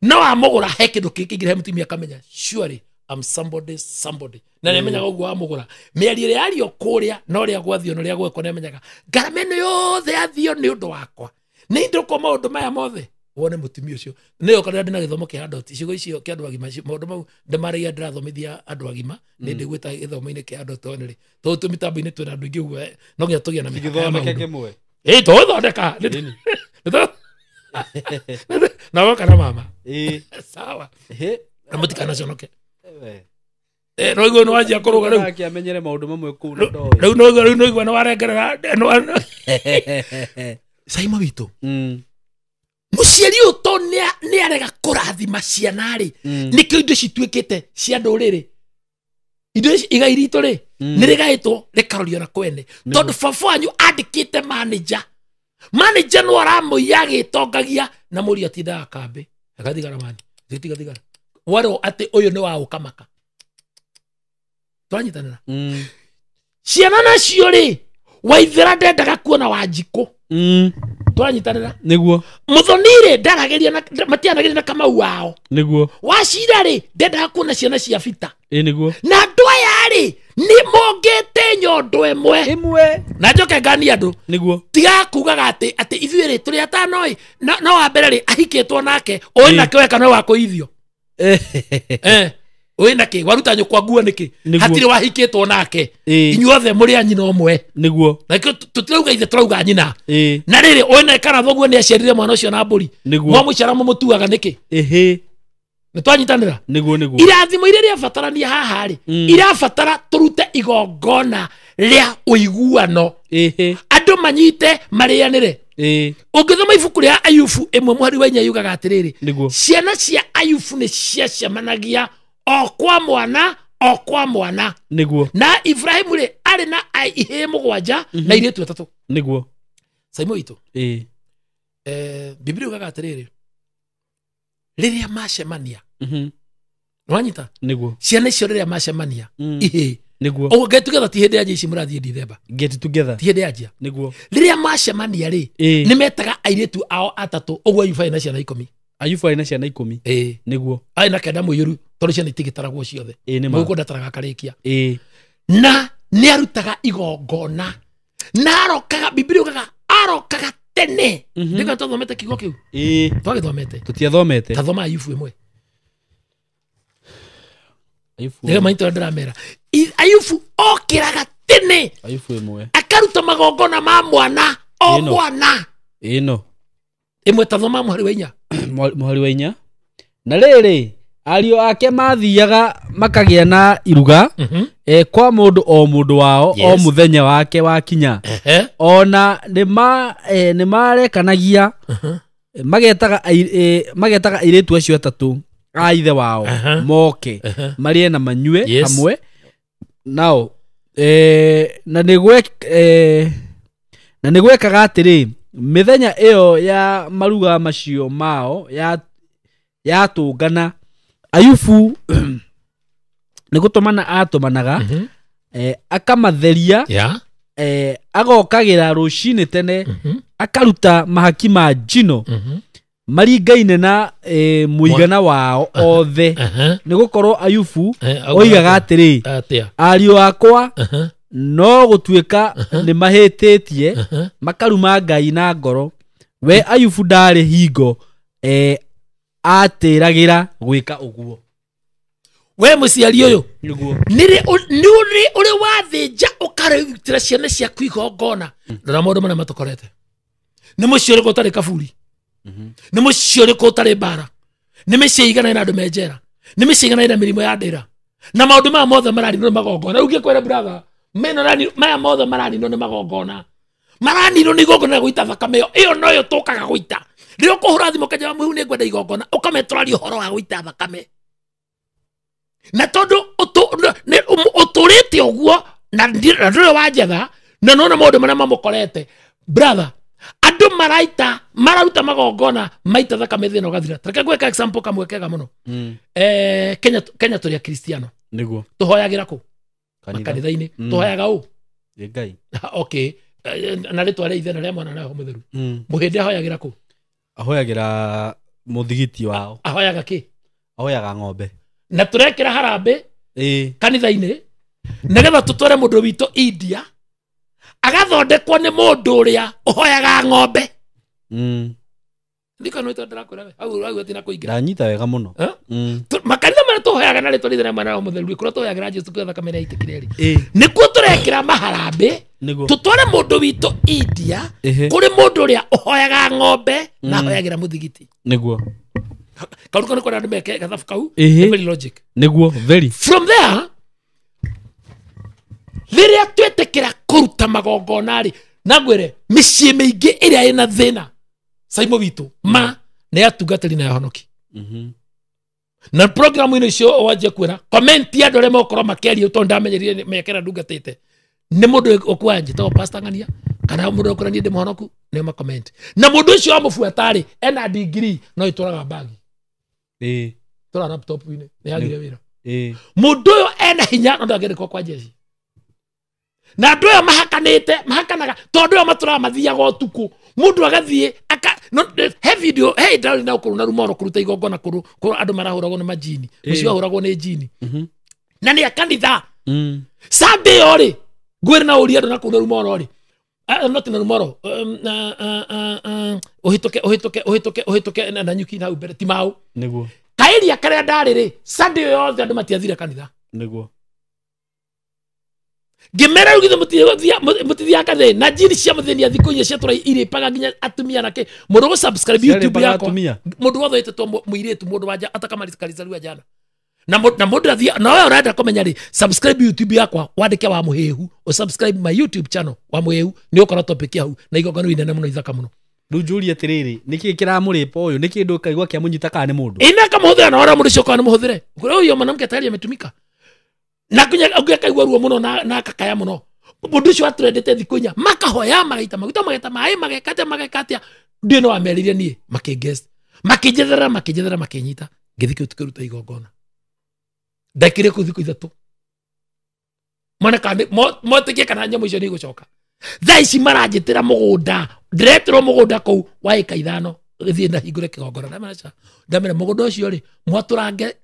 no amugura he kindu kingire mutumia kamenya surely I'm somebody na nemenyaga uguo amugura miarie yario kuria no ria gwathio no ria gweko nemenyaga ngarameno yothe athio ni undu wakwa ni nduko maundu maya mothe wone mutumia ucio niyo kana ndina githomo kia adult icigo icio kia andu agima maundu mau ndamaria ndirathomithia andu agima ni ndigwita githomo-ini kia adult only to tumitambo-ini twina andu ingi uguo no ngia tugia na githomeke kimwe to thondeka na woka na mama sawa na mutikana conoke no igwe no wanjia kuruga riu akiamenyere maundu mamwe kuu riu no igwe no warengerera Saimo witu muciari uto ni arega kurathima ciana ri nikio indo cituikite cia nduriri indo igai ritu ri ni rigaitwo rikarorio na kwene tondu baba wanyu andikite manager no aramuia agitongagia na muri atindaga kambi agathigara mani thigara waro ati uyu ni wa ukamaka twanyitanira ciana nacio ri waithira ndendaga kuona Wanjiku twanyitanira niguo muthonire ndarageria na matianageria na Kamau wao niguo Wachira ri ndendaga kuona ciana cia bita niguo na andu aya ri ni mongete nyondo imwe na njoke ngani andu niguo tiga kugaga ati ithuiri turi atanoi no wa mbere ri ahikitwo nake oi nake weka no wako ithio oi nake waruta nyukwa nguo niki hatire wahikitwo nake inyuothe muri anyina omwe niguo na tutirauga ithe turauga nyina na riri oi na kana thoguo ni aciarire mwana ucio na mburi mo mucara mutuaga niki ni twanyitanira niguo irathimo iria irabatarania haha ri irabatara turute igongona ria uiguano andu manyite marianire ungithoma ibuku ria Ayubu imwe muhari wa inya yugaga atiriri ciana cia Ayubu ni ciacemanagia o kwa mwana niguo na Ibrahimu ri ari na ihe mugwanja na iritu atatu niguo Saimo witu Biblia yugaga atiriri riria macemania nwanyita niguo ciana icio riria macemania ihe niguo o get together ti hindi ya ici murathie December get together ti hindi ya niguo riria macemania ri ni metaga airitu ao atatu ogwo Ayubu ina ciana 10 Ayubu ina ciana 10 niguo ai na kenda muiru tori ciana itigitaragwo ciothe mugo ndataraga karikia na ni arutaga igongona na arokaga Biblia ugaga arokaga tene ndiga tuthomete kigo kiu twagithomete tutiathomete tathoma Ayubu imwe ndiga mainto ndramera Ayubu okiraga tene Ayubu imwe akaruta magongona ma mwana o mwana ino imwe tathoma muhari wa inya na riri ario ake mathiaga makagia na iruga kwa mundu o mundu wao o muthenya wake wakinya ona ni marekanagia magetaga iritu acio atatu a ithe wao moke marie na manyue hamwe nao na nigwekaga atiri mithenya iyo ya maruga macio mao ya tungana Ayubu nigutumana atumanaga akamatheria agokagira rucini tene akaruta mahaki ma njino maringaine na muigana wao othe nigukorwo Ayubu oigaga atiri ario akwa no gutuika ni mahititie makaruma Ngai na ngoro we Ayubu ndari hingo atiragira gwika uguo we muciari uyu niri uri wathinja ukarutira ciana cia kwigongona ndora maundu mana matukorete ni muciari ko tari kaburi ni muciari ko tari bara ni miciigana na andu menjera ni miciigana na mirimo ya ndira na maundu ma mothe marani no magongona ugie kwera brother meno nani maya mothe marani no magongona marani no ni gongona guita thakame iyo no yo tukaga guita rio kuhura thimo kanja mu ni ngwenda igongona ukametrario horo wa guita thakame na tondu uturite uguo na ndire wajetha na nona maundu mana mamukorete brother andu mararuta magongona maita thakame thina gathira tareke gweka example kamwe kega muno Kenya turi a Kristiano niguo tuhoyagira ku makanitha-ini tuhoyaga u Ngai okay na ritwa ria ithe na ria mwana na mutheru muhinde ahoyagira ku ahoyagira muthigiti wao ahoyaga ki ahoyaga ng'ombe na turekira harambe kanitha-ini negetha tutware mundu wito India agathondekwo ni mundu uria uhoyaga ng'ombe ndika no itondera kurawe au atina kuingira ndanyita wega muno makanitha mara tuhoyaga na ritwa ria mwana na mutheru ikura tuhoyagira Jesu kwetha kamera itikireri nikuo turekira maharambe tutware mundu wito India kuri mundu uria uhoyaga ng'ombe na ahoyagira muthigiti niguo karuka niko ndandu meke gathafu kau very logic niguo very from there riria twetekera kuruta magongona ri nagwire micii mingi iria ina thina saimo witu ma ne atungatiri na yahonoki na program ino cio wajia kwira comment ya ndore mokoro makeri uto ndamenyerire mekera ndungatite ni mundu okwanje to pastor ngania kana mundu okora ni ndimohonoku ne ma comment na mundu ucio amufuatari ena degree no ituraga bagi tora laptop ine ne agire wira mundu yo ena hinya no ndagere kwa jeshi na ndu yo mahakanaga tondu yo matura mathia go tuku mundu agathie he video hey ndari na ukuru na rumoro kuruta igongona kuru andu marahuragwo ni majini ucio ahuragwo ni jini na ni akanitha sabe ori gwira na uri andu na kuru rumoro ri not na rumoro ohitoke na nyuki na ubere timau niguo kairia karia ndariri sande yothe andu matiathire kanitha niguo ngimera ugithe mutithia kathe na jini cia muthenia thiku inya cia tura iripaga nginya atumia nake mundu go subscribe YouTube yakwa mundu wothe itetwo muiritu mundu wanja atakamarikariza ruwa jana na mundu athia na wewe urenda kumenya ri subscribe YouTube yakwa wandike wa muhehu o subscribe my YouTube channel wa muhehu ni ukora topic yahu na igongano inene muno ithaka muno ndujuri atiriri niki kiramuripa uyu niki ndu kaigwa kia munyita kana ni mundu ina kama muthira na ora mundu cio ni muhuthire kuri uyu mwanamke tayari ametumika na kunya agekaigwa ruo muno na kakaya muno mundu cio atrendete thikunya makahoya magaita mageta mai magekatia ndio no ameriria nie makingest makijethera makinyita ngithikio tukiruta igongona ndakire kuthiku ithatu mwana kandi motekie kana nyamu icio ni gucoka thaa ici maranjitira mugunda ndiretirwo mugunda kou wa ika ithano githie na hingure kigongona ndamera mugunda ucio ri mwaturange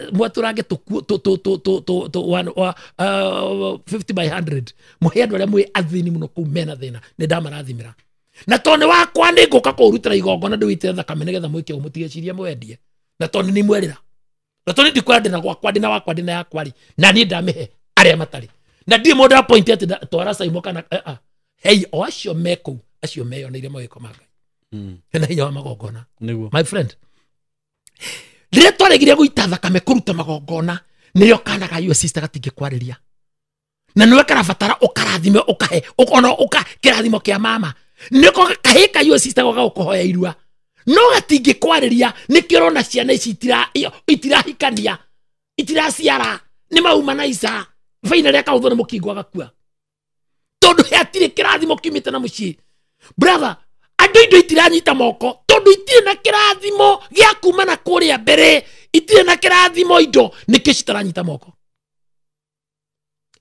to 50 by 100 muhe andu aria mwi athini muno kou mena thina ni ndamarathimira na tone wakwa ni nguka kurutira igongona ndwite thakame nigetha mwike umutigeciria mwendie na tone ni mwerira na tone ndikwendina gwakwa ndina wakwa ndina yakwa ri na ni ndamihe aria matari na ndi mundu appoint ati twara saimo kana hey o acio meko acio meyo na ile mawiko magai na hinya wa magongona my friend rire twaregiria guita thakame kuruta magongona niyo kana ga yo sister gatinge kwariria na niwe karabatara ukarathime ukahe ukona kirathimo kia mama niko kahika yo sister goga ukohoya irua no gatinge kwariria nikirona ciana ici itirahikania itiraciara ni mauma na isa faina ria kautho ni mukingo agakua tondu hatire kirathimo kimite na mucii brother andu indo itiranyita moko tondu itire na kirathimo gia kuma na kuria mbere itire na kirathimo indo niki citaranyita moko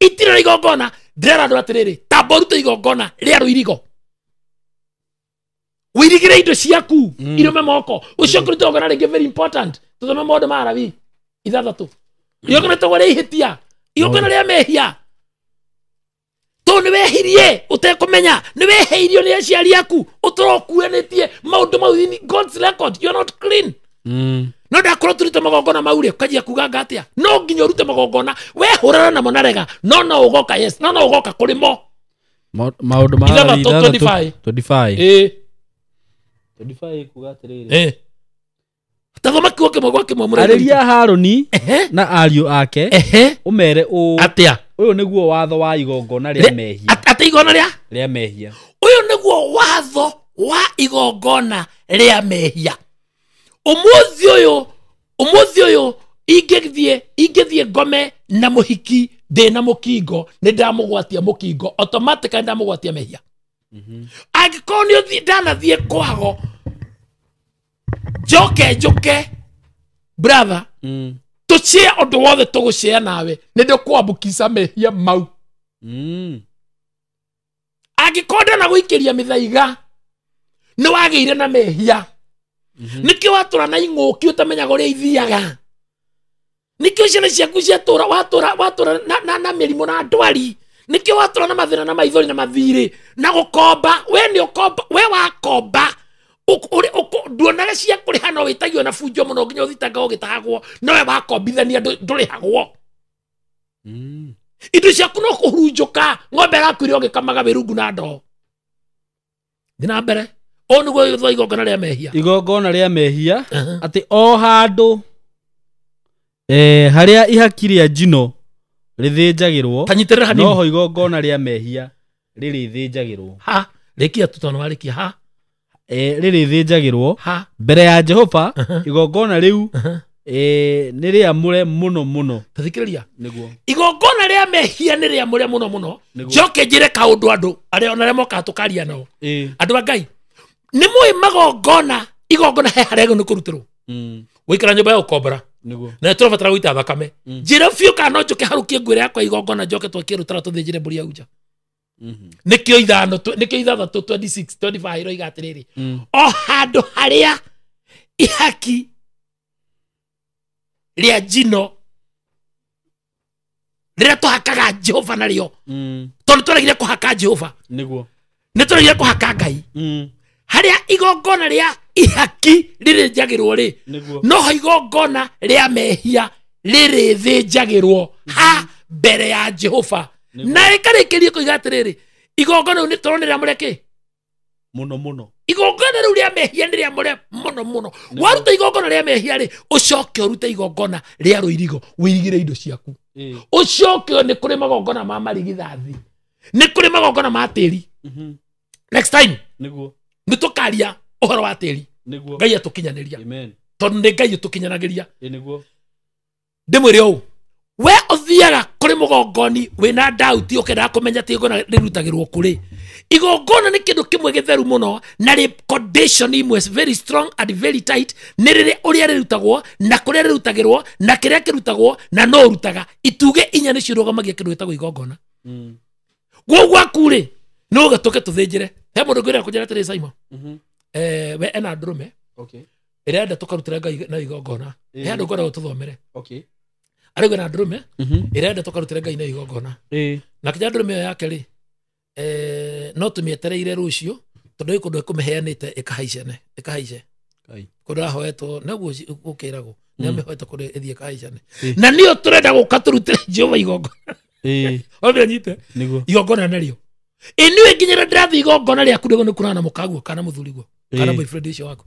itire na igongona ndera andu atiriri tamboruta igongona ria ruirigo wirigire indo ciaku irume moko ucio kuruta igongona ringi very important tuthome maundu ma Arabi ithathatu igongona togore ihitia igongona ria mehia to ni wehirie utekumenya ni weheirio ni aciari aku utrokuenetie maundu mau in God's record you're not clean no ndakoro turite magongona maure ukajia kuganga atia no nginya urute magongona we hurana na monarega no ugoka yes no ugoka kulimo maundu ma 25 kugatiriri tathoma kiwoke magwake mwamure ariria Haroni na ariu ake umere atia uyu niguo watho wa igongona ria mehia ati igongona ria mehia uyu niguo watho wa igongona ria mehia umuthi uyu ingethie ngome na muhiki ndi na mukingo ni ndamugwatia mukingo automatically ndamugwatia mehia angĩkorwo nĩ ndanathiĩ kwago njoke brother tũcie ũndũ wothe tũgũcea nawe nĩ ndĩkwambũkica mehia mau angĩkorwo ndanagũikĩria mĩthaiga nĩ wagĩire na mehia nĩkĩo watũra na ing'ũki ũtamenyaga ũrĩa ithiaga nĩkĩo ciana ciaku ciatũra watũra na mĩrimũ na ndwari nĩkĩo watũra na mathĩna na maithori na mathirĩ na gũkomba we wakomba nduonaga cia kũrĩha no wĩtagio na bunjo mũno nginya ũthitanga ũgĩtahagwo no we wakombithania ndũrĩhagwo indo ciaku no kũhurunjũka ng'ombe yakwire ũgĩkamaga wĩrungu na ndoo thiĩ na mbere o nĩguo igongona rĩa mehia atĩ o handũ harĩa ihaki rĩa njino rĩthĩnjagĩrwo noho igongona rĩa mehia rĩrĩthĩnjagĩrwo rĩkia tũtona warĩkia rĩrĩthĩnjagĩrwo mbere ya Jehova igongona rĩu nĩ rĩamũre mũno tathikĩrĩria igongona rĩa mehia nĩ rĩamũre mũno njoke njĩre kaũndũ andũ arĩa ona arĩa mokaga tũkaria nao andũ a Ngai nĩ mũĩ magongona igongona he harĩa nĩ kũrutĩrwo wĩikara nyũmba ya ũkombora na tũrabatara gũita thakame njĩra biũ kana no njoke harũkie ngwĩra yakwa igongona njoke twakĩrutara tũthĩnjĩre mbũri ya uja nĩkĩo ithathatũ 26 25 roiga atĩrĩrĩ o handũ harĩa ihaki rĩa njino rĩrĩa tũhakaga Jehova narĩo tondũ tũregire kũhaka Jehova nĩ tũregire kũhaka Ngai harĩa igongona rĩa ihaki rĩrĩnjagĩrwo rĩ noho igongona rĩa mehia rĩrĩthĩnjagĩrwo mbere ya Jehova na ĩkarĩkĩrie kũiga atĩrĩrĩ igongona rĩu nĩ tũrona rĩamũre kĩ mũno igongona rĩu rĩa mehia nĩ rĩamũre mũno waruta igongona rĩa mehia rĩ ũcoke ũrute igongona rĩa rũirigo wĩirigĩre indo ciaku ũcoke nĩ kũrĩ magongona ma marigithathi nĩ kũrĩ magongona ma tĩri next time nĩ tũkaria ũhoro wa tĩri Ngai atũkinyanĩria tondũ nĩ Ngai ũtũkinyanagĩria ndĩmwĩre ũũ we ũthiaga kũrĩ mũgongoni wĩna doubt ũkendaga kũmenya atĩ igongona rĩrutagĩrwo kũrĩ igongona nĩ kĩndũ kĩmwe gĩtheru mũno na rĩ condition imwe very strong and very tight nĩ rĩrĩ ũrĩa rĩrutagwo na kũrĩa rĩrutagĩrwo na kĩrĩa kĩrutagwo na no ũrutaga ituge inya nĩ cirũgamagia kĩndũ gĩtagwo igongona gwaku rĩ no ũgatũke tũthĩnjĩre he mũndũ ngwĩra kũnjĩra atĩrĩ Simon we ena ndũrũme ĩrĩa enda tũkarutĩra Ngai na igongona he andũ ngwenda gũtũthomere arĩgwe na ndũrũme ĩrĩa enda tũkarutĩra Ngai na igongona na kinya ndũrũme ĩyo yake rĩ no tũmĩetereire rũciũ tondũ kũndũ ĩkũmĩheanĩte ĩkahaice kũndũ ahoetwo naguo gũkĩragwo nĩ amĩhoete kũndũ ĩthiĩ ĩkahaicane na nĩyo tũrenda gũka tũrutĩre Jehova igongona wambia nyite igongona narĩo ĩniwe nginyĩra ndĩrathiĩ igongona rĩaku nĩ kũrana mũkaguo kana mũthuriguo kana boyfriend ũcio waku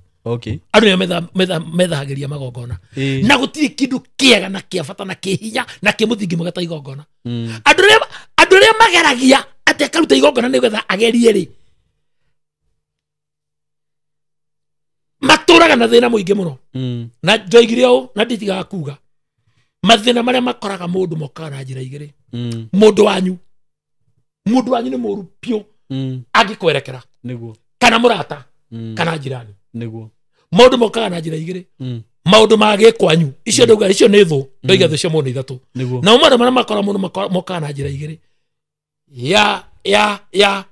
andũ nĩo methahagĩria magongona na gũtirĩ kĩndũ kĩega na kĩa bata na kĩhinya na kĩmũthingi mwega ta igongona andũ arĩa mageragia atĩ akaruta igongona nĩgetha agerie rĩ matũraga na thĩna mũingĩ mũno na njoigire ũũ na nditigaga kuga mathĩna marĩa makoraga mũndũ mokaga na njĩra igĩrĩ mũndũ wanyu nĩ mũru piũ angĩkwerekera kana mũrata kana njirani maũndũ mokaga na njĩra igĩrĩ maũndũ magĩ kwanyu icio ndauga icio nĩ thũ ndoiga thũ cio mũndũ ithatũ na maũndũ marĩa makora mũndũ mokaga na njĩra igĩrĩ ya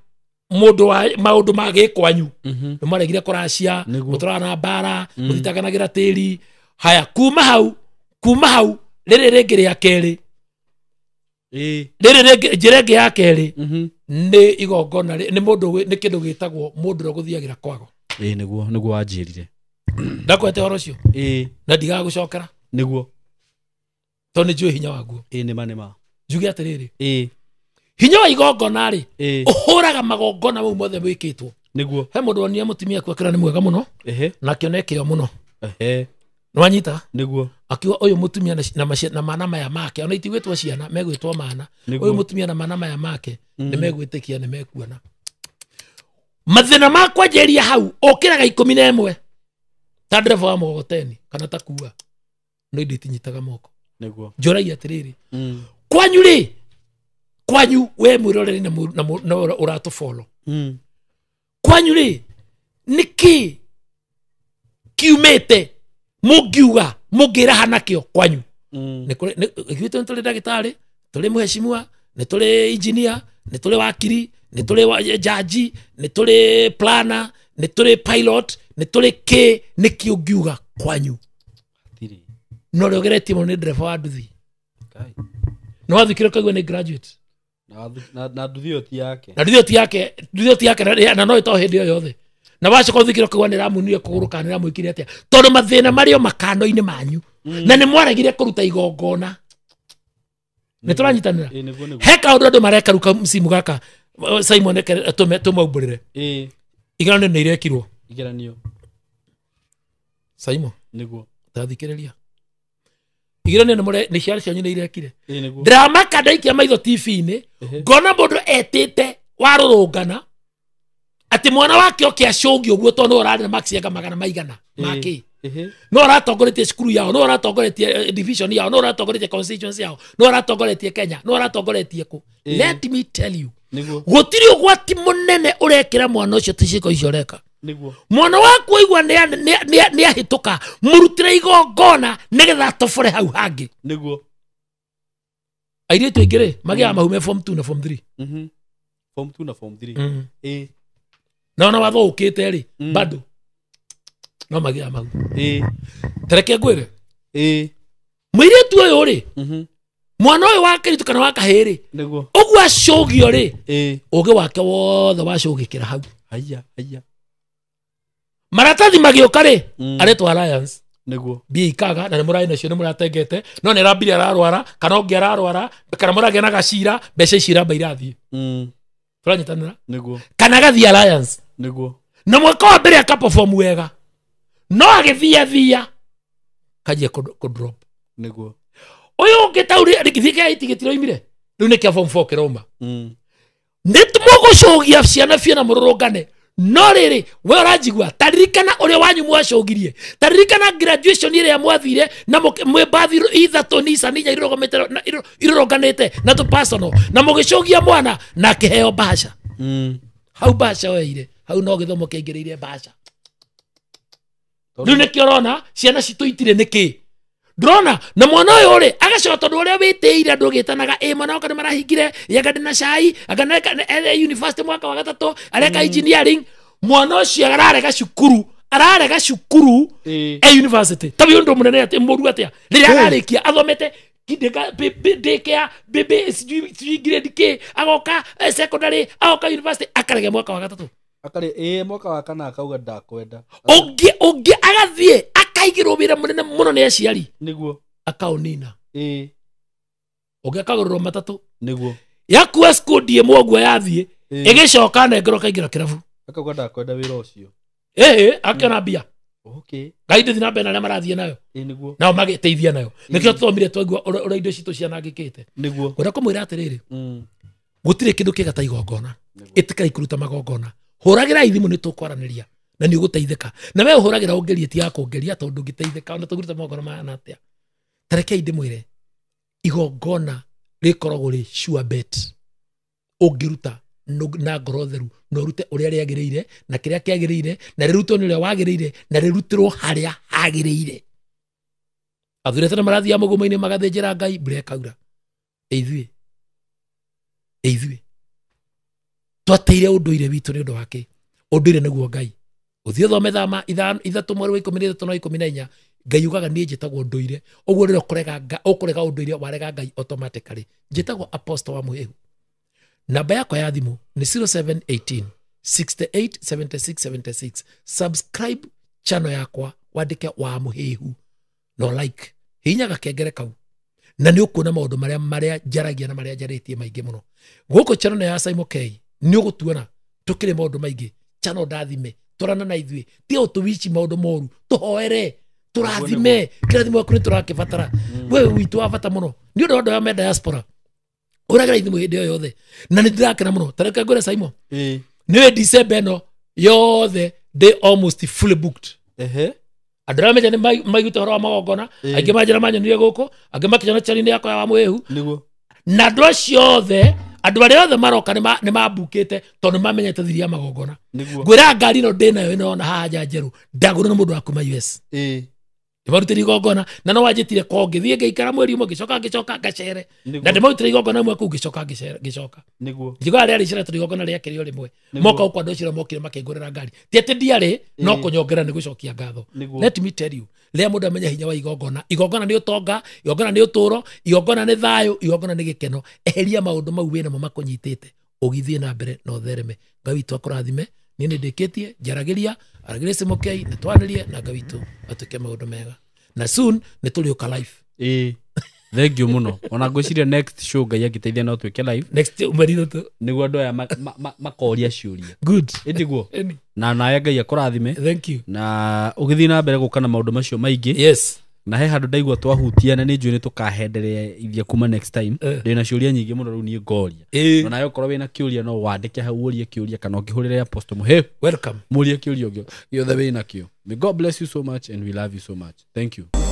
mũndũ wa maũndũ magĩ kwanyu nĩ maregire kũracia mũtũraga na mbara mũthitaganagĩra tĩri haya kuma hau rĩrĩ rĩngĩ rĩa kerĩ rĩrĩ njĩra ĩngĩ ya kerĩ nĩ igongona nĩ mũndũ nĩ kĩndũ gĩtagwo mũndũ ũrĩa gũthiagĩra kwago nĩguo wanjĩrire ndakwete horo ũcio na ndigaga gũcokera nĩguo tondũ nĩ njũĩ hinya waguo nĩma njuge atĩrĩrĩ hinya wa igongona rĩ ũhũraga magongona mau mothe wĩkĩtwo nĩguo he mũndũ wonire mũtumia kwekĩra nĩ mwega mũno na kĩone kĩo mũno nĩwanyita nĩguo akiuga ũyũ mũtumia na mana maya make ona itigwĩtwo ciana megwĩtwo mana ũyũ mũtumia na mana maya make nĩ megwĩtĩkia nĩ mekuona mathĩna ma kwanjĩria hau ũkĩraga 11 ta ndereba wa mũgogoteni kana ta kuua no indo itinyitaga moko njoragia atĩrĩrĩ kwanyu we mwĩroreri na ũratũbolo kwanyu rĩ nĩkĩ kiumĩte mũngiuga mũngĩraha nakĩo kwanyu ithuĩ nĩ tũrĩ ndagĩtarĩ tũrĩ mũhecimua nĩ tũrĩ engineer nĩ tũrĩ wakiri nĩ tũrĩ jaji nĩ tũrĩ planner nĩ tũrĩ pilot nĩ tũrĩ nĩkĩ ũngiuga kwanyu no rĩ ũgeretie mũno nĩ ndereba wa nduthi no wathikire kaigua nĩ graduate na nduthi ti yake na no ĩto hĩndĩ o yothe na wacoka ũthikire kaigua nĩ ramunire kũgũrũ kana nĩ ramwĩkire atĩa tondũ mathĩna marĩ o makando-inĩ manyu na nĩ mwaregire kũruta igongona nĩ tũranyitanĩra he kaũndũ andũ mareka ruka msimu gaka Simon tũmaumbũrĩre igeranio nĩ irekirwo Simon nĩguo tathikĩrĩria igeranio nĩ ciarĩ cianyu nĩ irekire ndĩramaka ndaikia maitho TV-inĩ ngona mũndũ etĩte warũrũngana atĩ mwana wake oke acũngi ũguo tondũ no ũrarĩ na max ya magana maigana makĩ no ũratongoretie cukuru yao no ũratongoretie division yao no ũratongoretie constituency yao no ũratongoretie Kenya no ũratongoretie kũ let me tell you gũtirĩ ũgwati mũnene ũrekĩra mwana ũcio ticiĩko icio ũreka mwana waku aigua nĩ ahĩtũka mũrutĩre igongona nĩgetha tobore hau hangĩ airĩtu aingĩ rĩ magĩaga mahume form 2 na form 3 form 2 na form 3 no watho ũkĩte rĩ bado no magĩaga mahu tereke ngwĩre mũirĩtu ũyũ rĩ mwana ũyũ wa kĩritũ kana wa kahĩ rĩ ũguo acũgio rĩ ũgĩ wake wothe wacũgĩkĩra hau maratathi magĩũka rĩ aretwo Alliance mbia ikaga na nĩ mũraĩ nacio nĩ mũratengete no nĩ arambire ararwara kana ũngĩ ararwara kana mũragĩa na gacira mbeca ici iramba irathiĩ tũranyitanĩra kana gathiĩ Alliance na mwaka wa mbere akaperform wega no agĩthiathia kanjia kũdrop ũyũ ũngĩ taurĩ rĩkithika itigĩtiro imire rĩu nĩ kĩa form 4 kĩrauma nĩ tũmũgũcũgia ciana biũ na mũrũrũngane no rĩrĩ we ũranjigua taririkana ũrĩa wanyu mwacũgirie taririkana graduation ĩrĩa mwathire na mwĩmbathi ithatũ nisa ninya irũrũnganĩte na tũ personal na mũgĩcũgia mwana na akĩheo mbaca hau mbaca weire hau no gĩthomo kĩaingĩrĩire mbaca rĩu nĩkĩo ũrona ciana citũ itirĩ nĩkĩ ndrona na mwana ũyũ rĩ agacoka tondũ ũrĩa wĩtĩire andũ gĩtanaga mwana wake nĩ marahingire yanga ndĩ na cai akaneka university mwaka wa gatatũ areka engineering mwana ũcio ararega cukuru university tabi ũndũ mũnene atĩ mũru atĩa rĩrĩa ararĩkia athomete daycare grade K agoka secondary agoka university akarege mwaka wa gatatũ mwaka wa kana akauga ndakwenda ũngĩ agathiĩ akaigĩrwo wĩra mũnene mũno nĩ aciari nĩguo akaũnina ũngĩ akagũrĩrwo matatũ nĩguo yakua school DM ũguo yathiĩ ĩgĩcoka nengerwo kaingĩra kĩrabu akauga ndakwenda wĩra ũcio akĩona mbia ngai ndĩthi na mbere na arĩa marathiĩ nayo nao magĩteithia nayo nĩkĩo tũthomire twaigua ũrĩa indo citũ cianangĩkĩte ngwenda kũmwĩra atĩrĩrĩ gũtirĩ kĩndũ kĩega ta igongona ĩtĩkai kũruta magongona hũragĩra thimũ nĩ tũkwaranĩria na nĩ ũgũteithĩka na we ũhũragĩra ũngerie ti yakũngeria tondũ ngĩteithĩka ona tũruta magongona mahana atĩa tarekei ndĩmwĩre igongona rĩkoragwo rĩ sure bet ũngĩruta na ngoro theru no rute ũrĩa rĩagĩrĩire na kĩrĩa kĩagĩrĩire na rĩrutwo nĩ ũrĩa wagĩrĩire na rĩrutĩrwo harĩa hagĩrĩire athurete na marathiĩ mũgũma-inĩ magathĩnjĩra Ngai mbura ĩkaura ithuĩ twateire ũndũire witũ nĩ ũndũ wake ũndũire nĩguo Ngai ũthiĩ thome thama ithatũ mweri wa 13 na 14 Ngai ugaga niĩ njĩtagwo ndũire ũguo rĩrĩa ũkũrega ũndũire warega Ngai automatically njĩtagwo apostle wa Mũhehu namba yakwa ya thimũ nĩ 0718 68 76 76 subscribe channel yakwa wandĩke wa Mũhehu no like hinyaga kengere kau na nĩ ũkuona maũndũ marĩa njaragia na marĩa njarĩtie maingĩ mũno gũkũ channel ya Simon K nĩ ũgũtuona tũkĩrĩ maũndũ maingĩ channel ndathime tũrana na ithuĩ ti ũtũwici maũndũ moru tũhoere tũrathime kĩrathimo gĩaku nĩ tũrakĩbatara we witũ wa bata mũno nĩ ũndũ wa andũ a diaspora ũragĩra ithimo hĩndĩ ĩyo yothe na nĩ ndĩrakena mũno tareka ngwĩre Simon nĩwe December ĩno yothe they almost fully booked andũ arĩa menja nĩ maigute ũhoro wa magongona aingĩ manjĩra manyonirie gũkũ angĩ makĩnyona channel yakwa ya Mũhehu na andũ acio othe andu arĩa othe maroka nĩ mambukĩte tondũ mamenyete thiri ya magongona Nĩguo. ngwĩra ngari ĩno ndĩnayo ĩnona haha nja njerũ ndagũrwo nĩ mũndũ wa kuma US ndĩmarutĩre igongona na no wanjĩtire ko ngĩthiĩ ngĩikara mweri ũmwe ngĩcoka ngacere na ndĩmarutĩre igongona ĩmwe kũu ngĩcoka ndigwa rĩarĩ icera tondũ igongona rĩakĩrĩo rĩmwe moka gũkũ andũ acio mokire makĩngũrĩra ngari ti atĩ ndiarĩ no kũnyongera nĩ gũcokia ngatho let me tell you rĩrĩa mũndũ amenya hinya wa igongona nĩ ũtonga igongona nĩ ũtũũro igongona nĩ thayũ igongona nĩ gĩkeno eheria maũndũ mau wĩnamo makũnyitĩte ũgithiĩ na mbere na ũthereme Ngai witũ akũrathime niĩ nĩ ndĩkĩtie njaragĩria aragĩria Simokei nĩ twanĩrie na Ngai witũ atuĩke maũndũ mega na soon nĩ tũrĩũka live thank you muno ona ngwĩciria next show Ngai agĩteithia no twĩke live next umerino tu nĩguo andũ aya makoria ciũria good indiguo na naye Ngai akũrathime thank you na ũgĩthiĩ na mbere gũka na maũndũ macio maingĩ yes na he handũ ndaigua twahutiana nĩ njũĩ nĩ tũkahenderea ithia kuma next time ndĩna ciũria nyingĩ mũno rĩu niĩ ngoria na ũkorwo wĩna kĩũria no wandĩke hau ũrie kĩũria kana ũkĩhũrĩre Apostle Muhĩu welcome mũrie kĩũria gĩothe wĩna kĩo. May God bless you so much and we love you so much. Thank you.